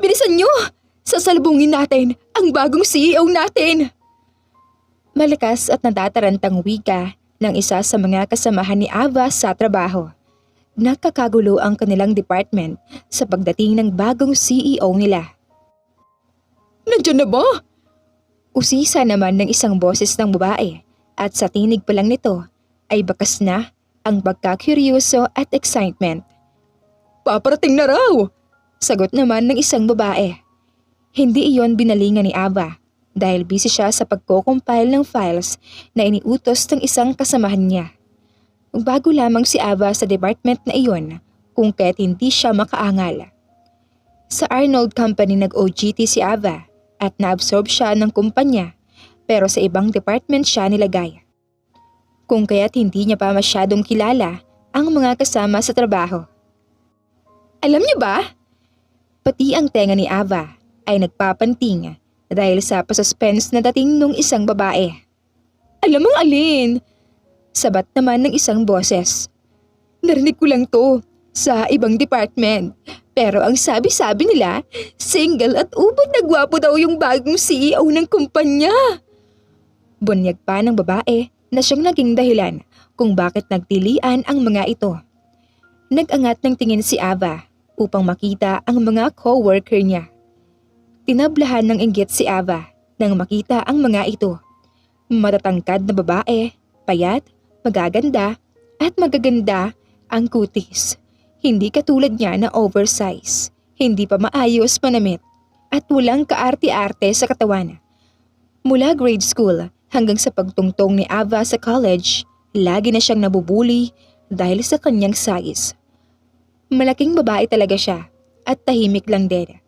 Bilisan nyo! Sasalubungin natin ang bagong CEO natin! Malakas at natatarantang wika ng isa sa mga kasamahan ni Ava sa trabaho. Nakakagulo ang kanilang department sa pagdating ng bagong CEO nila. Nandiyan na ba? Usisa naman ng isang boses ng babae at sa tinig pa lang nito ay bakas na ang pagkakuryoso at excitement. Paparating na raw! Sagot naman ng isang babae. Hindi iyon binalingan ni Ava dahil busy siya sa pagko-compile ng files na iniutos ng isang kasamahan niya. Bago lamang si Ava sa department na iyon kung kaya't hindi siya makaangal. Sa Arnold Company nag-OJT si Ava at na-absorb siya ng kumpanya pero sa ibang department siya nilagay. Kung kaya't hindi niya pa masyadong kilala ang mga kasama sa trabaho. Alam niyo ba? Pati ang tenga ni Ava ay nagpapanting dahil sa pasuspense na dating nung isang babae. Alam mong alin? Sabat naman ng isang boses. Narinig ko lang to sa ibang department. Pero ang sabi-sabi nila, single at ubod na gwapo daw yung bagong CEO ng kumpanya. Bunyag pa ng babae na siyang naging dahilan kung bakit nagtilian ang mga ito. Nag-angat ng tingin si Ava upang makita ang mga co-worker niya. Tinablahan ng inggit si Ava nang makita ang mga ito. Matatangkad na babae, payat, magaganda at magaganda ang kutis. Hindi katulad niya na oversize, hindi pa maayos manamit at walang kaarte-arte sa katawan. Mula grade school hanggang sa pagtungtong ni Ava sa college, lagi na siyang nabubuli dahil sa kanyang size. Malaking babae talaga siya at tahimik lang din.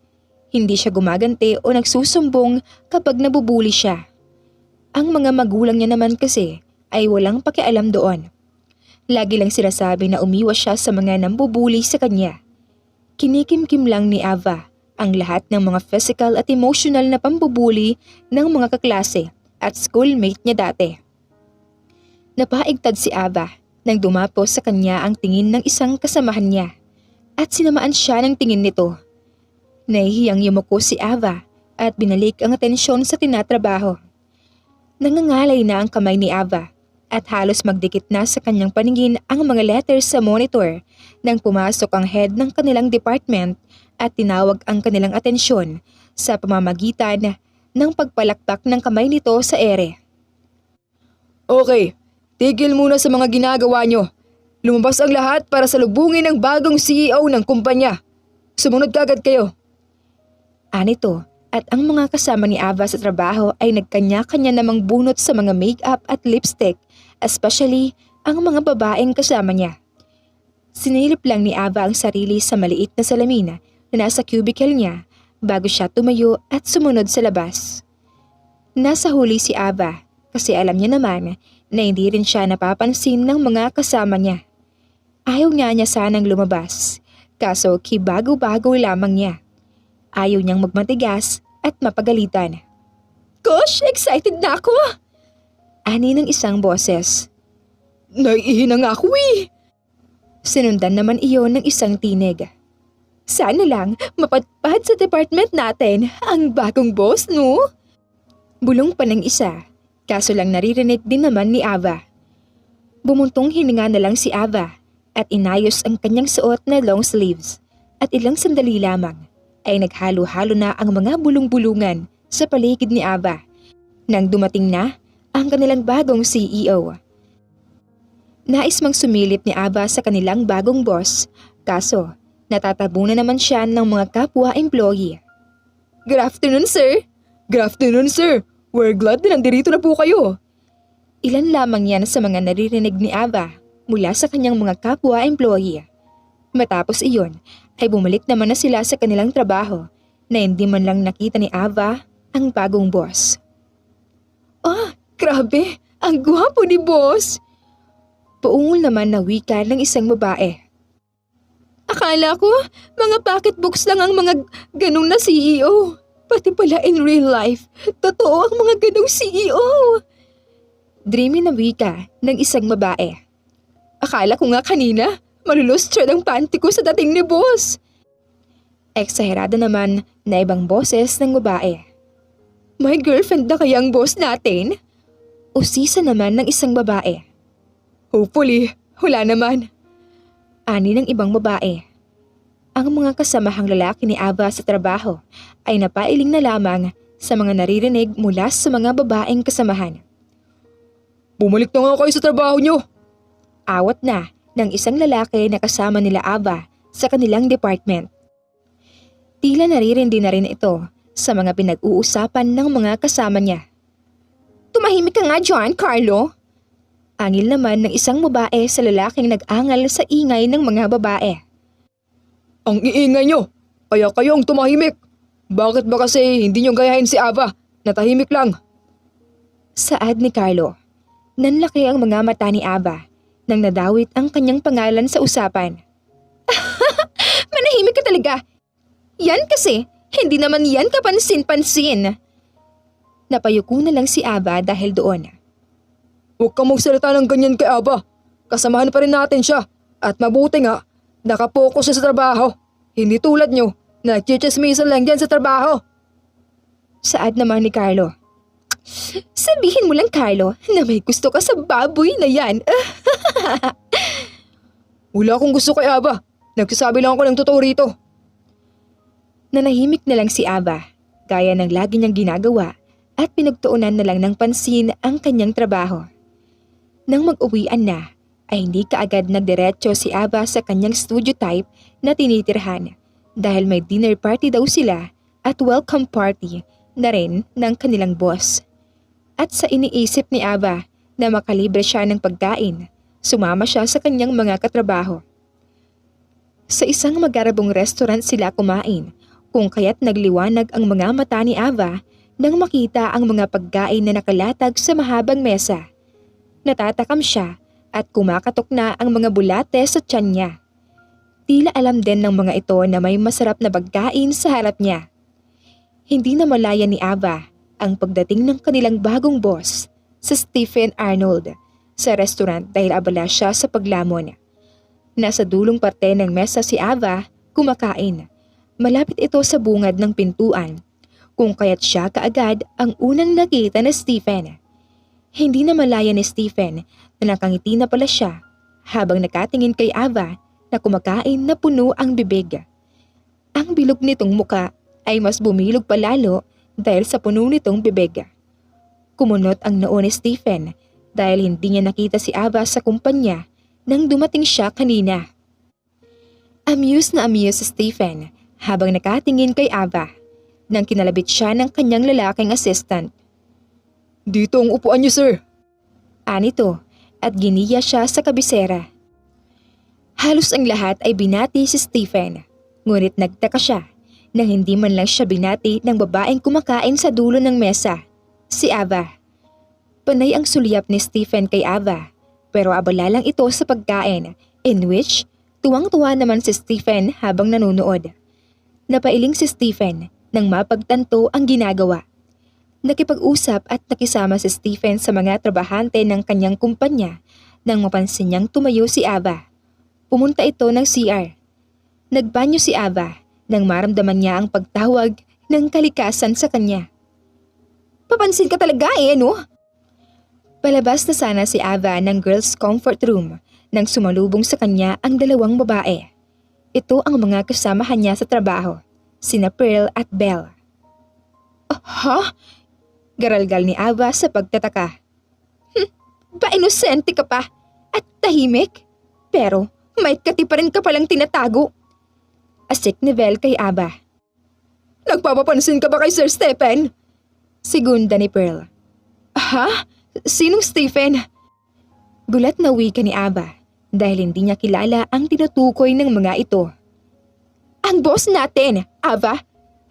Hindi siya gumaganti o nagsusumbong kapag nabubuli siya. Ang mga magulang niya naman kasi ay walang pakialam doon. Lagi lang sinasabi na umiwas siya sa mga nambubuli sa kanya. Kinikimkim lang ni Ava ang lahat ng mga physical at emotional na pambubuli ng mga kaklase at schoolmate niya dati. Napaigtad si Ava nang dumapo sa kanya ang tingin ng isang kasamahan niya at sinamaan siya ng tingin nito. Nahihiyang yumuko si Ava at binalik ang atensyon sa tinatrabaho. Nangangalay na ang kamay ni Ava at halos magdikit na sa kanyang paningin ang mga letters sa monitor nang pumasok ang head ng kanilang department at tinawag ang kanilang atensyon sa pamamagitan ng pagpalakpak ng kamay nito sa ere. Okay, tigil muna sa mga ginagawa nyo. Lumabas ang lahat para salubungin ang bagong CEO ng kumpanya. Sumunod kagad kayo. Anito at ang mga kasama ni Ava sa trabaho ay nagkanya-kanya namang bunot sa mga makeup at lipstick, especially ang mga babaeng kasama niya. Sinilip lang ni Ava ang sarili sa maliit na salamin na nasa cubicle niya bago siya tumayo at sumunod sa labas. Nasa huli si Ava kasi alam niya naman na hindi rin siya napapansin ng mga kasama niya. Ayaw niya sanang lumabas, kaso kibago-bago lamang niya. Ayaw niyang magmatigas at mapagalitan. Gosh, excited na ako! Ani ng isang boses. Naiihi na nga ako eh! Sinundan naman iyon ng isang tinig. Sana lang mapatpad sa department natin ang bagong boss, no? Bulong pa ng isa, kaso lang naririnig din naman ni Ava. Bumuntong hininga na lang si Ava at inayos ang kanyang suot na long sleeves at ilang sandali lamang ay naghalo-halo na ang mga bulong-bulungan sa paligid ni Ava nang dumating na ang kanilang bagong CEO. Nais mang sumilip ni Ava sa kanilang bagong boss, kaso natatabunan naman siya ng mga kapwa-employee. Good afternoon, sir! Good afternoon, sir! We're glad na nandirito na po kayo. Ilan lamang yan sa mga naririnig ni Ava mula sa kanyang mga kapwa-employee. Matapos iyon ay bumalik naman na sila sa kanilang trabaho na hindi man lang nakita ni Ava ang bagong boss. Ah, grabe! Ang gwapo ni boss! Paungol naman na wika ng isang babae. Akala ko, mga pocketbooks lang ang mga ganong na CEO. Pati pala in real life, totoo ang mga ganong CEO. Dreamy na wika ng isang babae. Akala ko nga kanina, malulustre ang panty ko sa dating ni boss. Eksaherado naman na ibang boses ng babae. May girlfriend na kaya ang boss natin? Usisa naman ng isang babae. Hopefully, wala naman. Ani ng ibang babae. Ang mga kasamahang lalaki ni Ava sa trabaho ay napailing na lamang sa mga naririnig mula sa mga babaeng kasamahan. Bumalik na nga kayo sa trabaho nyo! Awat na ng isang lalaki na kasama nila Ava sa kanilang department. Tila naririndi na rin ito sa mga pinag-uusapan ng mga kasama niya. Tumahimik ka nga dyan, Carlo! Angil naman ng isang babae sa lalaking nag-angal sa ingay ng mga babae. Ang iingay nyo! Kaya kayong tumahimik! Bakit ba kasi hindi nyo gayahin si Ava na tahimik lang? Saad ni Carlo. Nanlaki ang mga mata ni Ava nang nadawit ang kanyang pangalan sa usapan. Manahimik ka talaga! Yan kasi, hindi naman yan kapansin-pansin. Napayuko na lang si Ava dahil doon. Huwag kang magsalita ng ganyan kay Ava. Kasamahan pa rin natin siya. At mabuti nga, nakapokus siya sa trabaho. Hindi tulad nyo, nagchichismisan lang dyan sa trabaho. Saad naman ni Carlo. Sabihin mo lang, Carlo, na may gusto ka sa baboy na yan. Wala akong gusto kay Ava. Nagsasabi lang ako ng totoo rito. Nanahimik na lang si Ava, gaya ng lagi niyang ginagawa at pinagtuunan na lang ng pansin ang kanyang trabaho. Nang mag-uwian na, ay hindi kaagad nagdiretso si Ava sa kanyang studio type na tinitirhan dahil may dinner party daw sila at welcome party na rin ng kanilang boss. At sa iniisip ni Ava na makalibre siya ng pagkain, sumama siya sa kanyang mga katrabaho. Sa isang magarabong restaurant sila kumain, kung kaya't nagliwanag ang mga mata ni Ava nang makita ang mga pagkain na nakalatag sa mahabang mesa. Natatakam siya at kumakatok na ang mga bulate sa tiyan niya. Tila alam din ng mga ito na may masarap na pagkain sa harap niya. Hindi na malaya ni Ava ang pagdating ng kanilang bagong boss, si Stephen Arnold, sa restaurant dahil abala siya sa paglamon. Nasa dulong parte ng mesa si Ava, kumakain. Malapit ito sa bungad ng pintuan, kung kaya't siya kaagad ang unang nakita na Stephen. Hindi na malaya ni Stephen na nakangiti na pala siya habang nakatingin kay Ava na kumakain na puno ang bibig. Ang bilog nitong muka ay mas bumilog pa lalo dahil sa puno nitong bibig. Kumunot ang noo ni Stephen dahil hindi niya nakita si Ava sa kumpanya nang dumating siya kanina. Amused na amused si Stephen habang nakatingin kay Ava nang kinalabit siya ng kanyang lalaking assistant. Dito ang upuan niyo, sir. Anito at giniya siya sa kabisera. Halos ang lahat ay binati si Stephen, ngunit nagtaka siya nang hindi man lang siya binati ng babaeng kumakain sa dulo ng mesa, si Ava. Panay ang sulyap ni Stephen kay Ava, pero abala lang ito sa pagkain, in which tuwang-tuwa naman si Stephen habang nanonood. Napailing si Stephen nang mapagtanto ang ginagawa. Nakipag-usap at nakisama si Stephen sa mga trabahante ng kanyang kumpanya nang mapansin niyang tumayo si Ava. Pumunta ito ng CR. Nagbanyo si Ava nang maramdaman niya ang pagtawag ng kalikasan sa kanya. Papansin ka talaga no? Palabas na sana si Ava ng girls' comfort room nang sumalubong sa kanya ang dalawang babae. Ito ang mga kasamahan niya sa trabaho, sina Pearl at Belle. Ha? Garalgal ni Ava sa pagtataka. Ba-inosente ka pa at tahimik? Pero may katiparin ka palang tinatago. Asik ni Belle kay Ava. Nagpapapansin ka ba kay Sir Stephen? Segunda ni Pearl. Ha? Sinong Stephen? Gulat na wika ni Ava dahil hindi niya kilala ang tinutukoy ng mga ito. Ang boss natin, Ava.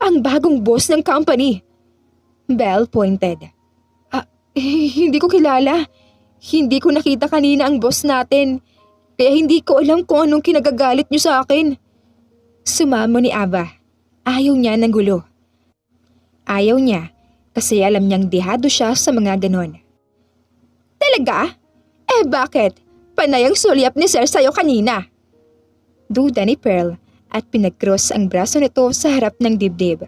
Ang bagong boss ng company. Belle pointed. Hindi ko kilala. Hindi ko nakita kanina ang boss natin. Kaya hindi ko alam kung anong kinagagalit niyo sa akin. Sumamo ni Ava. Ayaw niya ng gulo. Ayaw niya kasi alam niyang dehado siya sa mga ganon. Talaga? Bakit? Panay ang sulyap ni Sir sa'yo kanina. Duda ni Pearl at pinag-cross ang braso nito sa harap ng dibdib.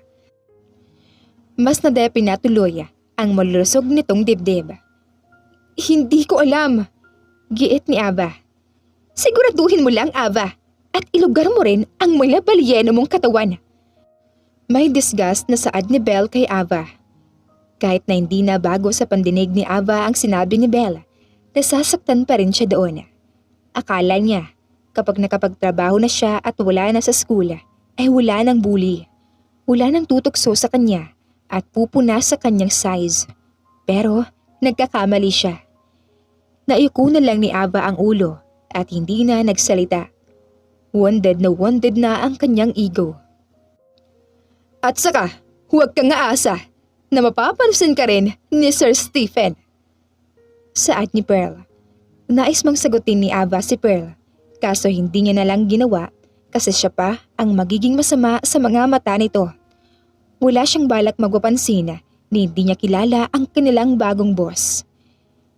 Mas nadepin na tuloy ang malulusog nitong dibdib. Hindi ko alam, giit ni Ava. Siguraduhin mo lang, Ava, at ilugar mo rin ang mga balyeno mong katawan. May disgust na saad ni Belle kay Ava. Kahit na hindi na bago sa pandinig ni Ava ang sinabi ni Belle, nasasaktan pa rin siya doon. Akala niya, kapag nakapagtrabaho na siya at wala na sa school, ay wala nang bully. Wala nang tutukso sa kanya at pupuna sa kanyang size. Pero nagkakamali siya. Naiko na lang ni Ava ang ulo at hindi na nagsalita. Wounded na ang kanyang ego. At saka, huwag kang aasa na mapapansin ka rin ni Sir Stephen. Saad ni Pearl. Nais mang sagutin ni Ava si Pearl, kaso hindi niya na lang ginawa kasi siya pa ang magiging masama sa mga mata nito. Wala siyang balak magpapansin na hindi niya kilala ang kanilang bagong boss.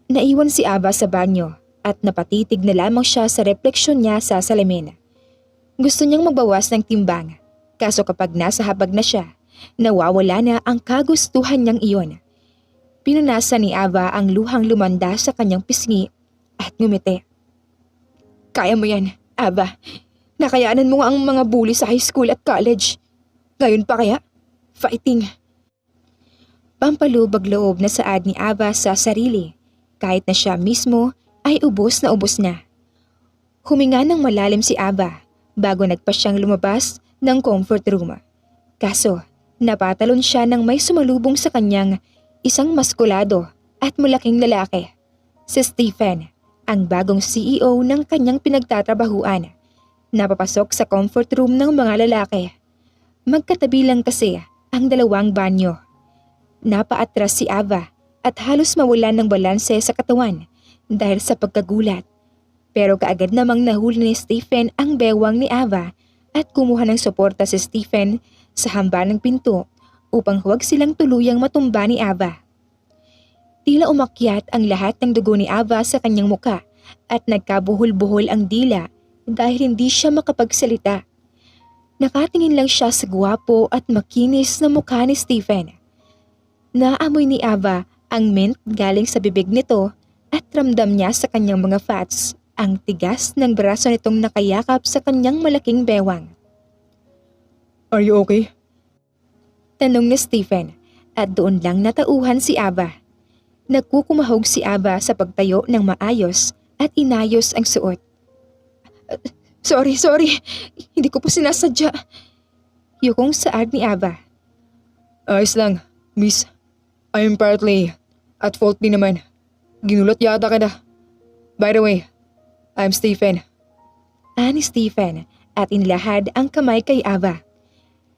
Naiwan si Ava sa banyo at napatitig na lamang siya sa refleksyon niya sa salamin. Gusto niyang magbawas ng timbang, kaso kapag nasa habag na siya, nawawala na ang kagustuhan niyang iyon. Pinunasan ni Ava ang luhang lumanda sa kanyang pisngi at ngumiti. Kaya mo yan, Ava. Nakayanan mo nga ang mga bully sa high school at college. Ngayon pa kaya? Fighting. Pampalubag loob na saad ni Ava sa sarili, kahit na siya mismo ay ubos na. Huminga ng malalim si Ava bago nagpa siyang lumabas ng comfort room. Kaso, napatalon siya nang may sumalubong sa kanyang isang maskulado at malaking lalaki. Si Stephen, ang bagong CEO ng kanyang pinagtatrabahuan. Napapasok sa comfort room ng mga lalaki. Magkatabi lang kasi ang dalawang banyo. Napaatras si Ava at halos mawalan ng balanse sa katawan dahil sa pagkagulat. Pero kaagad namang nahuli ni Stephen ang bewang ni Ava at kumuha ng suporta si Stephen sa hamba ng pinto upang huwag silang tuluyang matumba ni Ava. Tila umakyat ang lahat ng dugo ni Ava sa kanyang muka at nagkabuhol-buhol ang dila dahil hindi siya makapagsalita. Nakatingin lang siya sa gwapo at makinis na mukha ni Stephen. Naamoy ni Ava ang mint galing sa bibig nito at ramdam niya sa kanyang mga fats ang tigas ng braso nitong nakayakap sa kanyang malaking bewang. Are you okay? Tanong ni Stephen at doon lang natauhan si Ava. Nagkukumahog si Ava sa pagtayo ng maayos at inayos ang suot. Sorry. Hindi ko po sinasadya. Yukong saad ni Ava. Ayos lang, miss. I'm partly at fault din naman. Ginulat yata ka na. By the way, I'm Stephen. Ani Stephen at inilahad ang kamay kay Ava.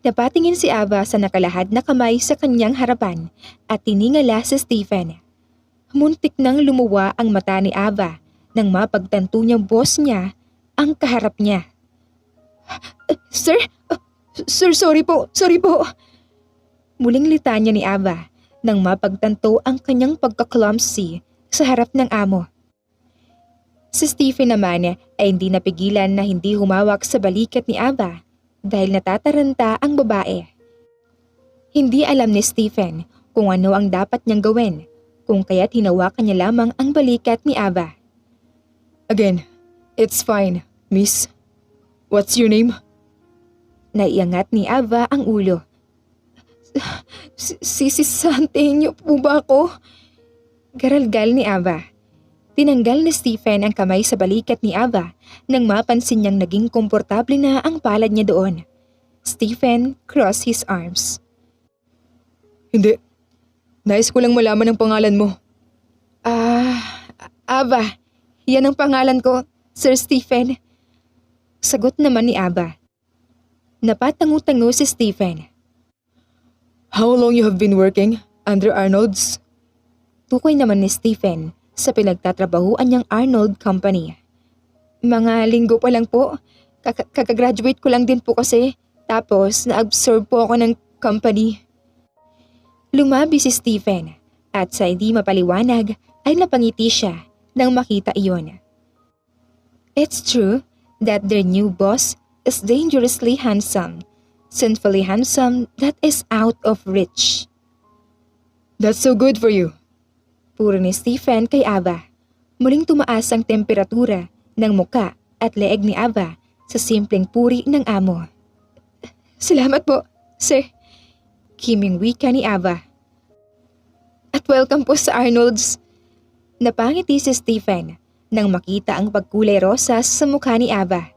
Napatingin si Ava sa nakalahad na kamay sa kanyang harapan at tiningala si Stephen. Muntik nang lumuwa ang mata ni Ava nang mapagtanto niyang boss niya ang kaharap niya. Sir, sorry po. Muling litanya ni Ava nang mapagtanto ang kanyang pagka-clumsy sa harap ng amo. Si Stephen naman ay hindi napigilan na hindi humawak sa balikat ni Ava dahil natataranta ang babae. Hindi alam ni Stephen kung ano ang dapat niyang gawin, kung kaya't hinawakan niya lamang ang balikat ni Ava. Again, it's fine, miss. What's your name? Naiangat ni Ava ang ulo. Si Santeño po ba ako? Garalgal ni Ava. Tinanggal ni Stephen ang kamay sa balikat ni Ava nang mapansin niyang naging komportable na ang palad niya doon. Stephen crossed his arms. Hindi. Nais ko lang malaman ang pangalan mo. Ava. Yan ang pangalan ko, Sir Stephen. Sagot naman ni Ava. Napatango-tango si Stephen. How long you have been working under Arnold's? Tukoy naman ni Stephen sa pinagtatrabahuan niyang Arnold Company. Mga linggo pa lang po. Kakagraduate ko lang din po kasi. Tapos na-absorb po ako ng company. Lumabi si Stephen at sa hindi mapaliwanag ay napangiti siya nang makita iyon. It's true that their new boss is dangerously handsome, sinfully handsome that is out of reach. That's so good for you. Puro ni Stephen kay Ava. Muling tumaas ang temperatura ng muka at leeg ni Ava sa simpleng puri ng amo. Salamat po, sir. Kiming wika ni Ava. At welcome po sa Arnold's. Napangiti si Stephen nang makita ang pagkulay rosas sa mukha ni Ava.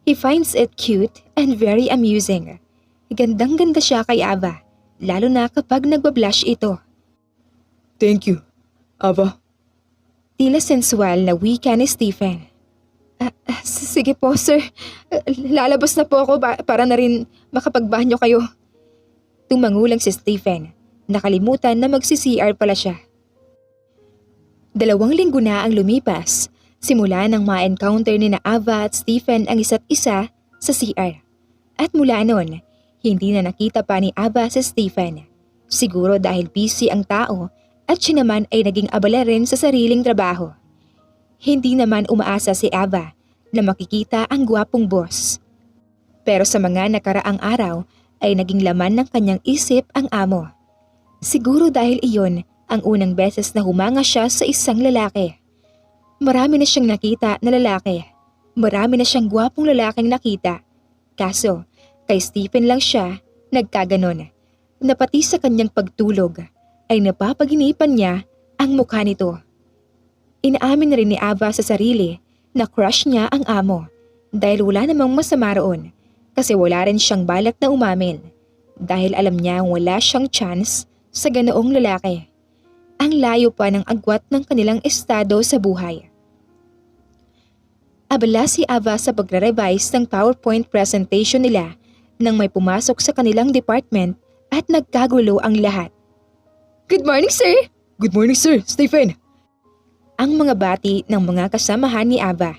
He finds it cute and very amusing. Gandang-ganda siya kay Ava, lalo na kapag nagbablush ito. Thank you, Ava. Tila sensual na wika ni Stephen. Sige po, sir. Lalabas na po ako para na rin makapagbanyo kayo. Tumangulang si Stephen. Nakalimutan na magsi-CR pala siya. 2 linggo na ang lumipas simula nang ma-encounter ni na Ava at Stephen ang isa't isa sa CR. At mula noon, hindi na nakita pa ni Ava si Stephen. Siguro dahil busy ang tao at siya naman ay naging abala rin sa sariling trabaho. Hindi naman umaasa si Ava na makikita ang gwapong boss. Pero sa mga nakaraang araw ay naging laman ng kanyang isip ang amo. Siguro dahil iyon ang unang beses na humanga siya sa isang lalaki. Marami na siyang nakita na lalaki. Marami na siyang gwapong lalaking nakita. Kaso, kay Stephen lang siya nagkaganon. Na pati sa kanyang pagtulog ay napapaginipan niya ang mukha nito. Inaamin na rin ni Ava sa sarili na crush niya ang amo dahil wala namang masama roon kasi wala rin siyang balak na umamin dahil alam niya wala siyang chance sa ganoong lalaki. Ang layo pa ng agwat ng kanilang estado sa buhay. Abala si Ava sa pagre-revise ng PowerPoint presentation nila nang may pumasok sa kanilang department at nagkagulo ang lahat. Good morning, sir! Good morning, sir, Stephen! Ang mga bati ng mga kasamahan ni Ava.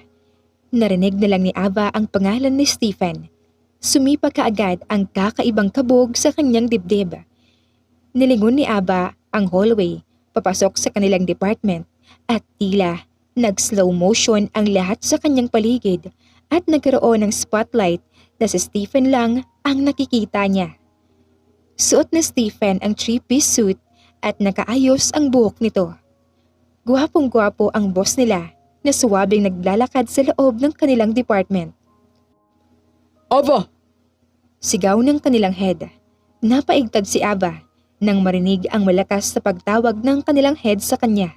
Narinig na lang ni Ava ang pangalan ni Stephen. Sumipa kaagad ang kakaibang kabog sa kanyang dibdib. Nilingon ni Ava ang hallway papasok sa kanilang department at tila nag-slow motion ang lahat sa kanyang paligid at nagkaroon ng spotlight na si Stephen lang ang nakikita niya. Suot ni Stephen ang 3-piece suit at nakaayos ang buhok nito. Gwapong-gwapo ang boss nila na suwabing naglalakad sa loob ng kanilang department. Ava! Sigaw ng kanilang head. Napaigtad si Ava nang marinig ang malakas na pagtawag ng kanilang head sa kanya.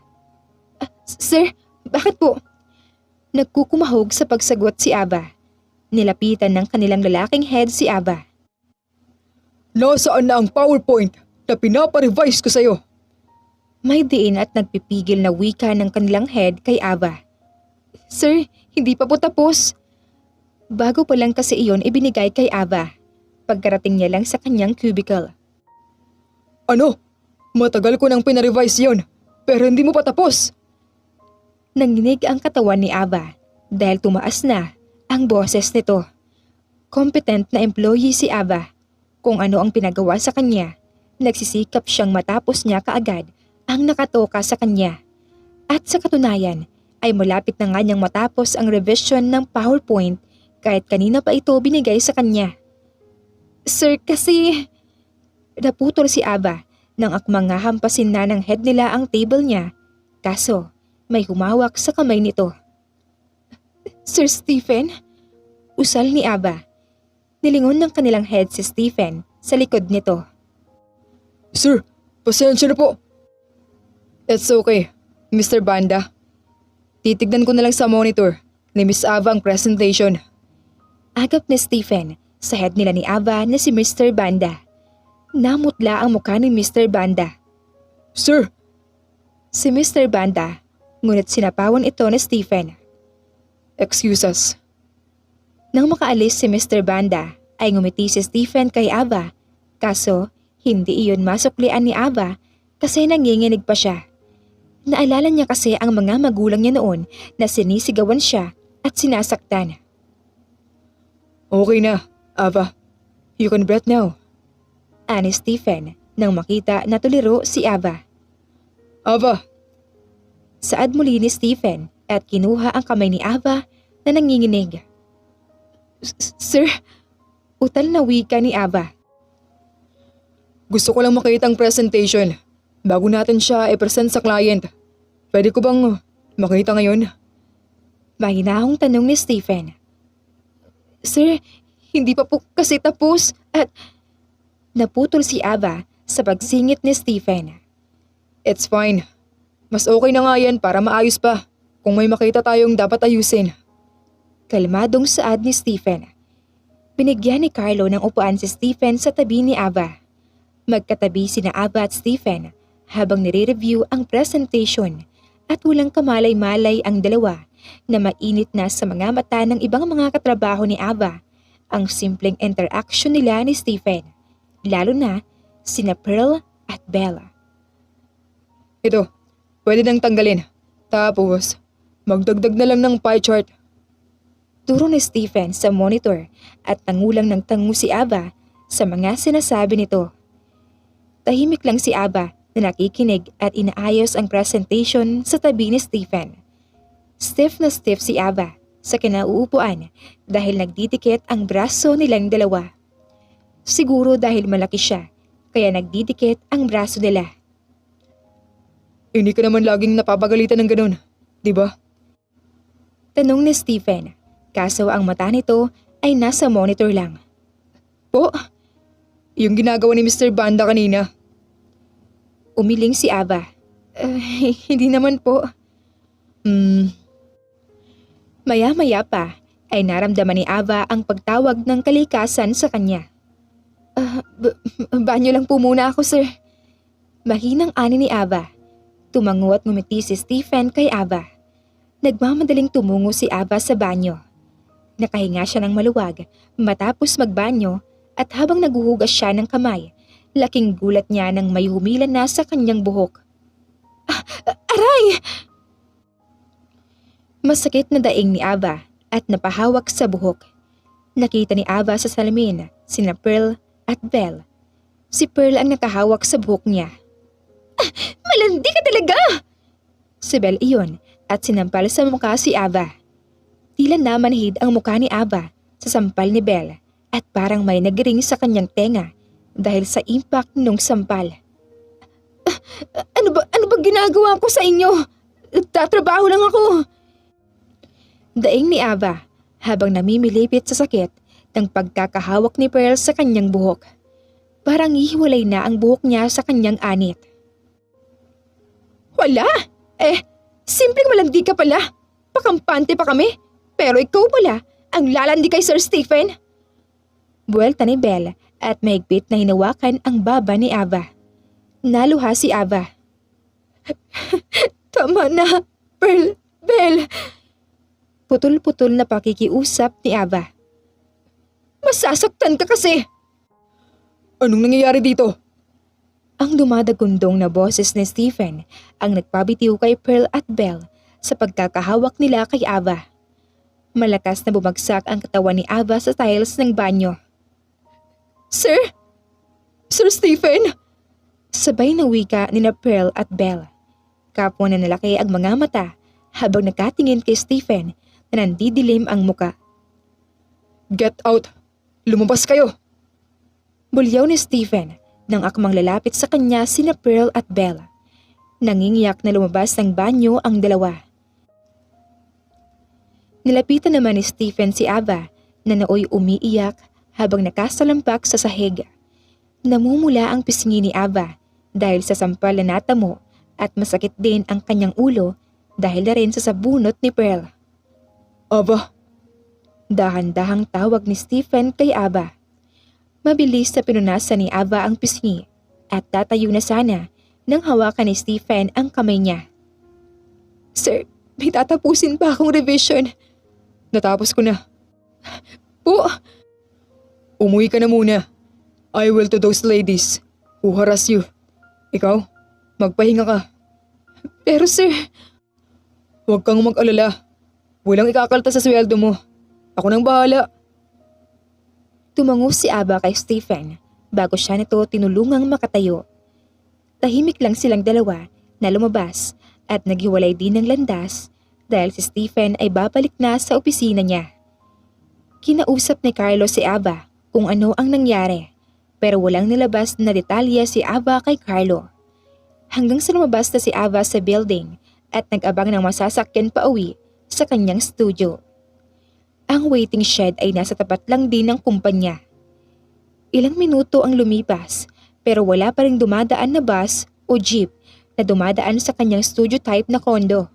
Sir, bakit po? Nagkukumahog sa pagsagot si Ava. Nilapitan ng kanilang lalaking head si Ava. Nasaan na ang PowerPoint na pinaparevise ko sa'yo? May diin at nagpipigil na wika ng kanilang head kay Ava. Sir, hindi pa po tapos. Bago pa lang kasi iyon ibinigay kay Ava. Pagkarating niya lang sa kanyang cubicle. Ano? Matagal ko nang pinarevise yon, pero hindi mo pa tapos. Nanginig ang katawan ni Ava dahil tumaas na ang boses nito. Competent na employee si Ava. Kung ano ang pinagawa sa kanya, nagsisikap siyang matapos niya kaagad ang nakatoka sa kanya. At sa katunayan ay malapit na nga niyang matapos ang revision ng PowerPoint kahit kanina pa ito binigay sa kanya. Sir, kasi... Naputol si Ava nang akmang hampasin na ng head nila ang table niya. Kaso, may humawak sa kamay nito. Sir Stephen? Usal ni Ava. Nilingon ng kanilang head si Stephen sa likod nito. Sir, pasensya na po. It's okay, Mr. Banda. Titignan ko na lang sa monitor ni Miss Ava ang presentation. Agap ni Stephen sa head nila ni Ava na si Mr. Banda. Namutla ang mukha ni Mr. Banda. Sir! Si Mr. Banda, ngunit sinapawan ito ni Stephen. Excuse us. Nang makaalis si Mr. Banda, ay ngumiti si Stephen kay Ava. Kaso, hindi iyon masuklian ni Ava kasi nanginginig pa siya. Naalala niya kasi ang mga magulang niya noon na sinisigawan siya at sinasaktan. Okay na, Ava. You can breath now. Ani Stephen nang makita na tuliro si Ava. Ava! Saad muli ni Stephen at kinuha ang kamay ni Ava na nanginginig. Sir, utal na wika ni Ava. Gusto ko lang makita ang presentation bago natin siya i-present sa client. Pwede ko bang makita ngayon? Mahinahong tanong ni Stephen. Sir, hindi pa po kasi tapos at naputol si Ava sa pagsingit ni Stephen. It's fine. Mas okay na nga yan para maayos pa kung may makita tayong dapat ayusin. Kalmadong saad ni Stephen. Binigyan ni Carlo ng upuan si Stephen sa tabi ni Ava. Magkatabi sina Ava at Stephen habang nire-review ang presentation at walang kamalay-malay ang dalawa na mainit na sa mga mata ng ibang mga katrabaho ni Ava ang simpleng interaction nila ni Stephen, lalo na sina Pearl at Bella. Ito, pwede nang tanggalin. Tapos, magdagdag na lang ng pie chart. Turo ni Stephen sa monitor at tangulang ng tangu si Ava sa mga sinasabi nito. Tahimik lang si Ava na nakikinig at inaayos ang presentation sa tabi ni Stephen. Stiff na stiff si Ava sa kinauupuan dahil nagdidikit ang braso nilang dalawa. Siguro dahil malaki siya, kaya nagdidikit ang braso nila. Hindi ka naman laging napapagalitan ng ganun, di ba? Tanong ni Stephen, kaso ang mata nito ay nasa monitor lang. Po, yung ginagawa ni Mr. Banda kanina. Umiling si Ava. Hindi naman po. Maya-maya pa ay naramdaman ni Ava ang pagtawag ng kalikasan sa kanya. Banyo lang po muna ako, sir. Mahinang ani ni Ava. Tumango at ngumiti si Stephen kay Ava. Nagmamadaling tumungo si Ava sa banyo. Nakahinga siya ng maluwag matapos magbanyo at habang naguhugas siya ng kamay, laking gulat niya nang may humila na sa kanyang buhok. Aray! Masakit na daing ni Ava at napahawak sa buhok. Nakita ni Ava sa salamin sina Pearl at Belle. Si Pearl ang nakahawak sa buhok niya. Malandi ka talaga! Si Belle iyon at sinampal sa mukha si Ava. Tila namanhid ang mukha ni Ava sa sampal ni Belle at parang may nagring sa kanyang tenga dahil sa impact nung sampal. Ano ba ginagawa ko sa inyo? Tatrabaho lang ako. Daing ni Ava habang namimilipit sa sakit ng pagkakahawak ni Pearl sa kanyang buhok. Parang hihiwalay na ang buhok niya sa kanyang anit. Wala! Simpleng malandi ka pala. Pakampante pa kami. Pero ikaw pala ang lalandi kay Sir Stephen. Buwelta ni Belle at mahigpit na hinawakan ang baba ni Ava. Naluha si Ava. Tama na, Pearl, Belle. Putol-putol na pakikiusap ni Ava. Masasaktan ka kasi. Anong nangyayari dito? Ang dumadagundong na boses ni Stephen ang nagpabitiw kay Pearl at Belle sa pagkakahawak nila kay Ava. Malakas na bumagsak ang katawan ni Ava sa tiles ng banyo. Sir? Sir Stephen? Sabay na wika ni na Pearl at Belle. Kapwa na nalaki ang mga mata habang nakatingin kay Stephen na nandidilim ang muka. Get out! Lumabas kayo! Bulyaw ni Stephen nang akmang lalapit sa kanya sina Pearl at Belle. Nangingiyak na lumabas ng banyo ang dalawa. Nilapitan naman ni Stephen si Ava na nooy umiiyak habang nakasalampak sa sahig. Namumula ang pisngi ni Ava dahil sa sampal na natamo at masakit din ang kanyang ulo dahil na rin sa sabunot ni Pearl. Ava! Dahan-dahang tawag ni Stephen kay Ava. Mabilis na pinunasan ni Ava ang pisngi at tatayo na sana nang hawakan ni Stephen ang kamay niya. Sir, may tatapusin pa akong revision. Natapos ko na. Po, Umuwi ka na muna. I will to those ladies who harass you. Ikaw, magpahinga ka. pero sir, Huwag kang mag-alala. Walang ikakalta sa sweldo mo. Ako nang bahala. tumango si Ava kay Stephen bago siya nito tinulungang makatayo. Tahimik lang silang dalawa na lumabas at naghiwalay din ng landas dahil si Stephen ay babalik na sa opisina niya. Kinausap ni Carlo si Ava kung ano ang nangyari, pero walang nilabas na detalye si Ava kay Carlo. Hanggang sa lumabas na si Ava sa building at nag-abang ng masasakyan pa uwi sa kanyang studio. Ang waiting shed ay nasa tapat lang din ng kumpanya. Ilang minuto ang lumipas pero wala pa ring dumadaan na bus o jeep na dumadaan sa kanyang studio type na kondo.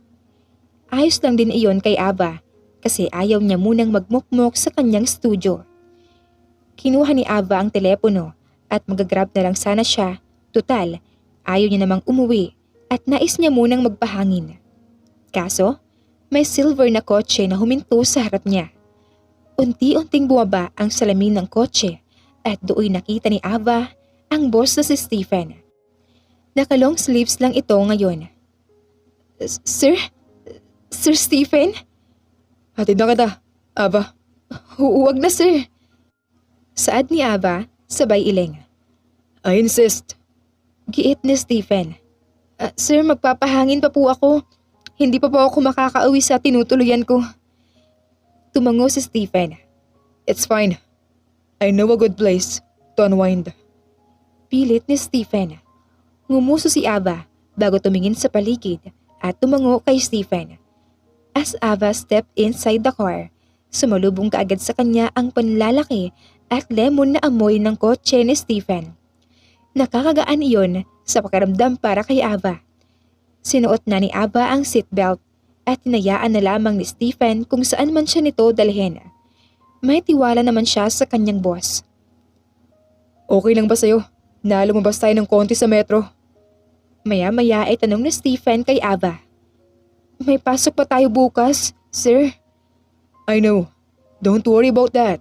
Ayos lang din iyon kay Ava kasi ayaw niya munang magmukmok sa kanyang studio. Kinuha ni Ava ang telepono at magagrab na lang sana siya. Tutal, ayaw niya namang umuwi at nais niya munang magpahangin. Kaso, may silver na kotse na huminto sa harap niya. Unti-unting bumaba ang salamin ng kotse at doon nakita ni Ava ang boss na si Stephen. Naka-long sleeves lang ito ngayon. Sir? Sir Stephen? Hatid na kita, Ava. Huwag na sir. Saad ni Ava, sabay iling. I insist. Giit ni Stephen. Sir, magpapahangin pa po ako. Hindi pa po ako makakauwi sa tinutuluyan ko. Tumango si Stephen. It's fine. I know a good place to unwind. Pilit ni Stephen. Ngumuso si Ava bago tumingin sa paligid at tumango kay Stephen. As Ava stepped inside the car, sumalubong kaagad sa kanya ang panlalaki at lemon na amoy ng kotse ni Stephen. Nakakagaan iyon sa pakiramdam para kay Ava. Sinuot na ni Ava ang seatbelt at tinayaan na lamang ni Stephen kung saan man siya nito dalhin. May tiwala naman siya sa kanyang boss. Okay lang ba sa'yo na lumabas tayo ng konti sa metro? Maya-maya ay tanong ni Stephen kay Ava. May pasok pa tayo bukas, sir? I know. Don't worry about that.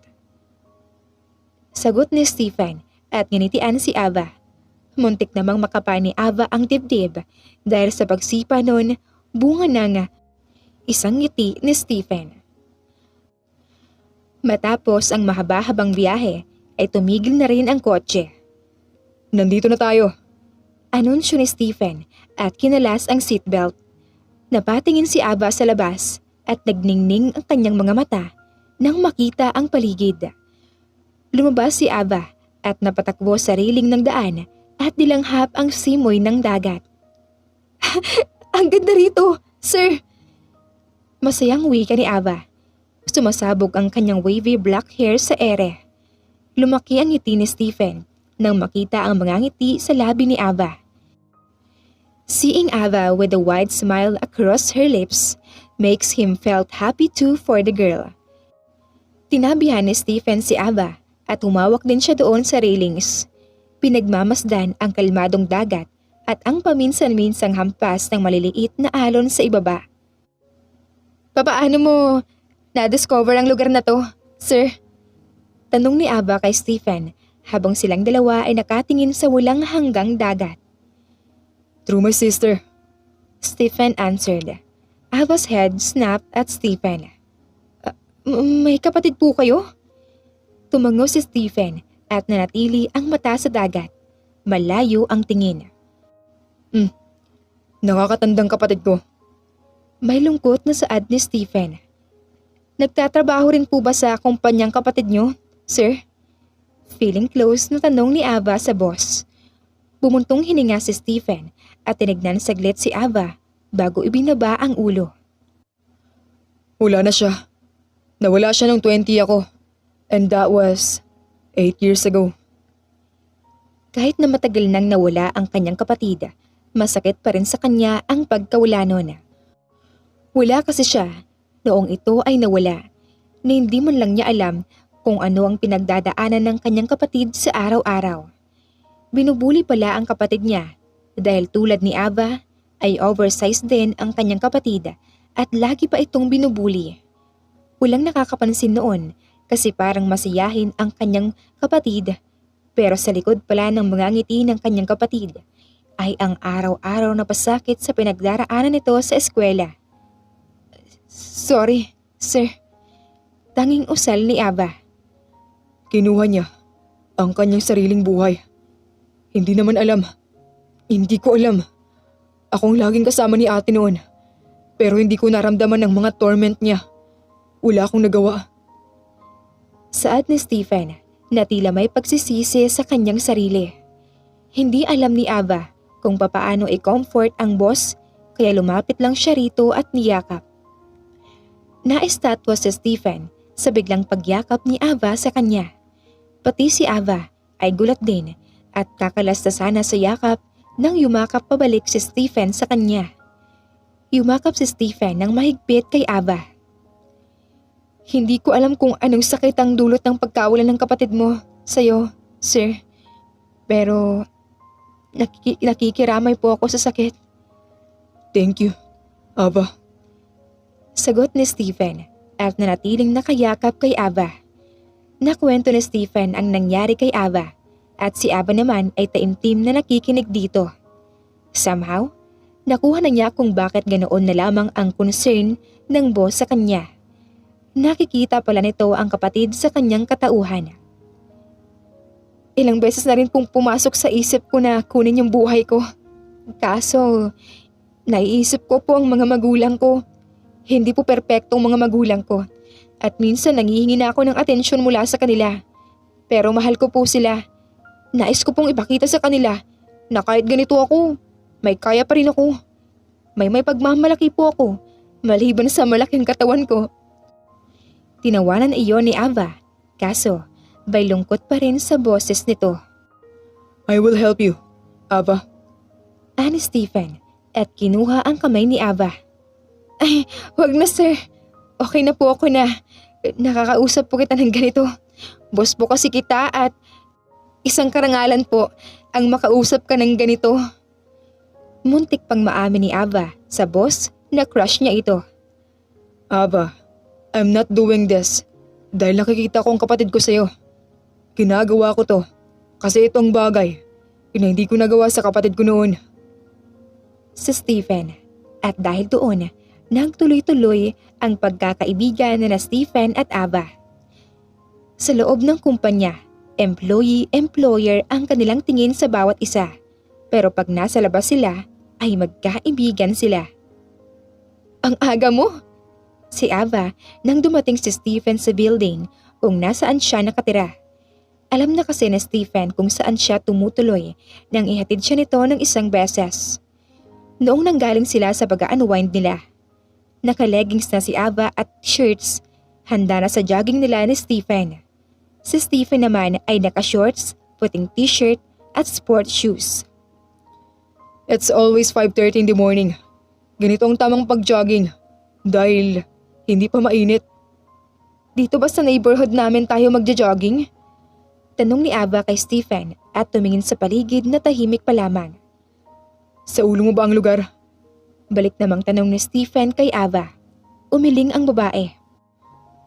Sagot ni Stephen at nginitian si Ava. Muntik namang makapa ni Ava ang dibdib dahil sa pagsipa nun, bunga na nga isang ngiti ni Stephen. Matapos ang mahaba-habang biyahe ay tumigil na rin ang kotse. Nandito na tayo. Anunsyo ni Stephen at kinalas ang seatbelt. Napatingin si Ava sa labas at nagningning ang kanyang mga mata nang makita ang paligid. Lumabas si Ava at napatakbo sa railing ng daan at dilanghap ang simoy ng dagat. Ang ganda rito, sir! Masayang wika ni Ava. Sumasabog ang kanyang wavy black hair sa ere. Lumaki ang ngiti ni Stephen nang makita ang mga ngiti sa labi ni Ava. Seeing Ava with a wide smile across her lips makes him felt happy too for the girl. Tinabihan ni Stephen si Ava at humawak din siya doon sa railings. Pinagmamasdan ang kalmadong dagat at ang paminsan-minsang hampas ng maliliit na alon sa ibaba. Papaano mo na-discover ang lugar na to, sir? Tanong ni Ava kay Stephen habang silang dalawa ay nakatingin sa walang hanggang dagat. Through my sister. Stephen answered. Ava's head snapped at Stephen. May kapatid po kayo? Tumango si Stephen at nanatili ang mata sa dagat. Malayo ang tingin. Nakakatandang kapatid ko. May lungkot na saad ni Stephen. Nagtatrabaho rin po ba sa kumpanyang kapatid niyo, sir? Feeling close na tanong ni Ava sa boss. Bumuntong hininga si Stephen at tinignan saglit si Ava bago ibinaba ang ulo. Wala na siya. Nawala siya nung 20 ako. And that was 8 years ago. Kahit na matagal nang nawala ang kanyang kapatid, masakit pa rin sa kanya ang pagkawala nun. Wala kasi siya noong ito ay nawala na hindi man lang niya alam kung ano ang pinagdadaanan ng kanyang kapatid sa araw-araw. Binubuli pala ang kapatid niya dahil tulad ni Ava ay oversized din ang kanyang kapatid at lagi pa itong binubuli. Walang nakakapansin noon kasi parang masiyahin ang kanyang kapatid pero sa likod pala ng mga ngiti ng kanyang kapatid ay ang araw-araw na pasakit sa pinagdaraanan nito sa eskwela. Sorry, sir. Tanging usal ni Ava. Kinuha niya ang kanyang sariling buhay. Hindi naman alam. Hindi ko alam. Akong laging kasama ni ate noon. Pero hindi ko naramdaman ang mga torment niya. Wala akong nagawa. Saad ni Stephen na tila may pagsisisi sa kanyang sarili. Hindi alam ni Ava kung papaano i-comfort ang boss kaya lumapit lang siya rito at niyakap. Naistatwa si Stephen sa biglang pagyakap ni Ava sa kanya. Pati si Ava ay gulat din at kakalasta sana sa yakap nang yumakap pabalik si Stephen sa kanya. Yumakap si Stephen ng mahigpit kay Ava. Hindi ko alam kung anong sakit ang dulot ng pagkawalan ng kapatid mo sa'yo, sir. Pero nakikiramay po ako sa sakit. Thank you, Ava. Sagot ni Stephen at nanatiling nakayakap kay Ava. Nakwento ni Stephen ang nangyari kay Ava at si Ava naman ay taimtim na nakikinig dito. Somehow, nakuha na niya kung bakit ganoon na lamang ang concern ng boss sa kanya. Nakikita pala nito ang kapatid sa kanyang katauhan. Ilang beses na rin pong pumasok sa isip ko na kunin yung buhay ko. Kaso, naiisip ko po ang mga magulang ko. Hindi po perpektong mga magulang ko. At minsan nangihingi na ako ng atensyon mula sa kanila. Pero mahal ko po sila. Nais ko pong ipakita sa kanila na kahit ganito ako, may kaya pa rin ako. May pagmamalaki po ako, maliban sa malaking katawan ko. Tinawanan iyon ni Ava, kaso may lungkot pa rin sa boses nito. I will help you, Ava. Ani Stephen at kinuha ang kamay ni Ava. Ay, wag na sir. Okay na po ako na. Nakakausap po kita ng ganito. Boss po kasi kita at isang karangalan po ang makausap ka ng ganito. Muntik pang maamin ni Ava sa boss na crush niya ito. Ava, I'm not doing this dahil nakikita ko ang kapatid ko sa'yo. Ginagawa ko to kasi itong bagay na hindi ko nagawa sa kapatid ko noon. Si Stephen at dahil doon, nagtuloy-tuloy ang pagkakaibigan na Stephen at Ava. Sa loob ng kumpanya, employee-employer ang kanilang tingin sa bawat isa. Pero pag nasa labas sila, ay magkaibigan sila. Ang aga mo! Si Ava nang dumating si Stephen sa building kung nasaan siya nakatira. Alam na kasi ni Stephen kung saan siya tumutuloy nang ihatid siya nito ng isang beses. Noong nanggaling sila sa pag-unwind nila, naka-leggings na si Ava at shirts, handa na sa jogging nila ni Stephen. Si Stephen naman ay naka-shorts, puting t-shirt at sports shoes. It's always 5:30 in the morning. Ganito ang tamang pag-jogging dahil hindi pa mainit. Dito ba sa neighborhood namin tayo magja-jogging? Tanong ni Ava kay Stephen at tumingin sa paligid na tahimik pa lamang. Sa ulo mo ba ang lugar? Balik namang tanong ni Stephen kay Ava. Umiling ang babae.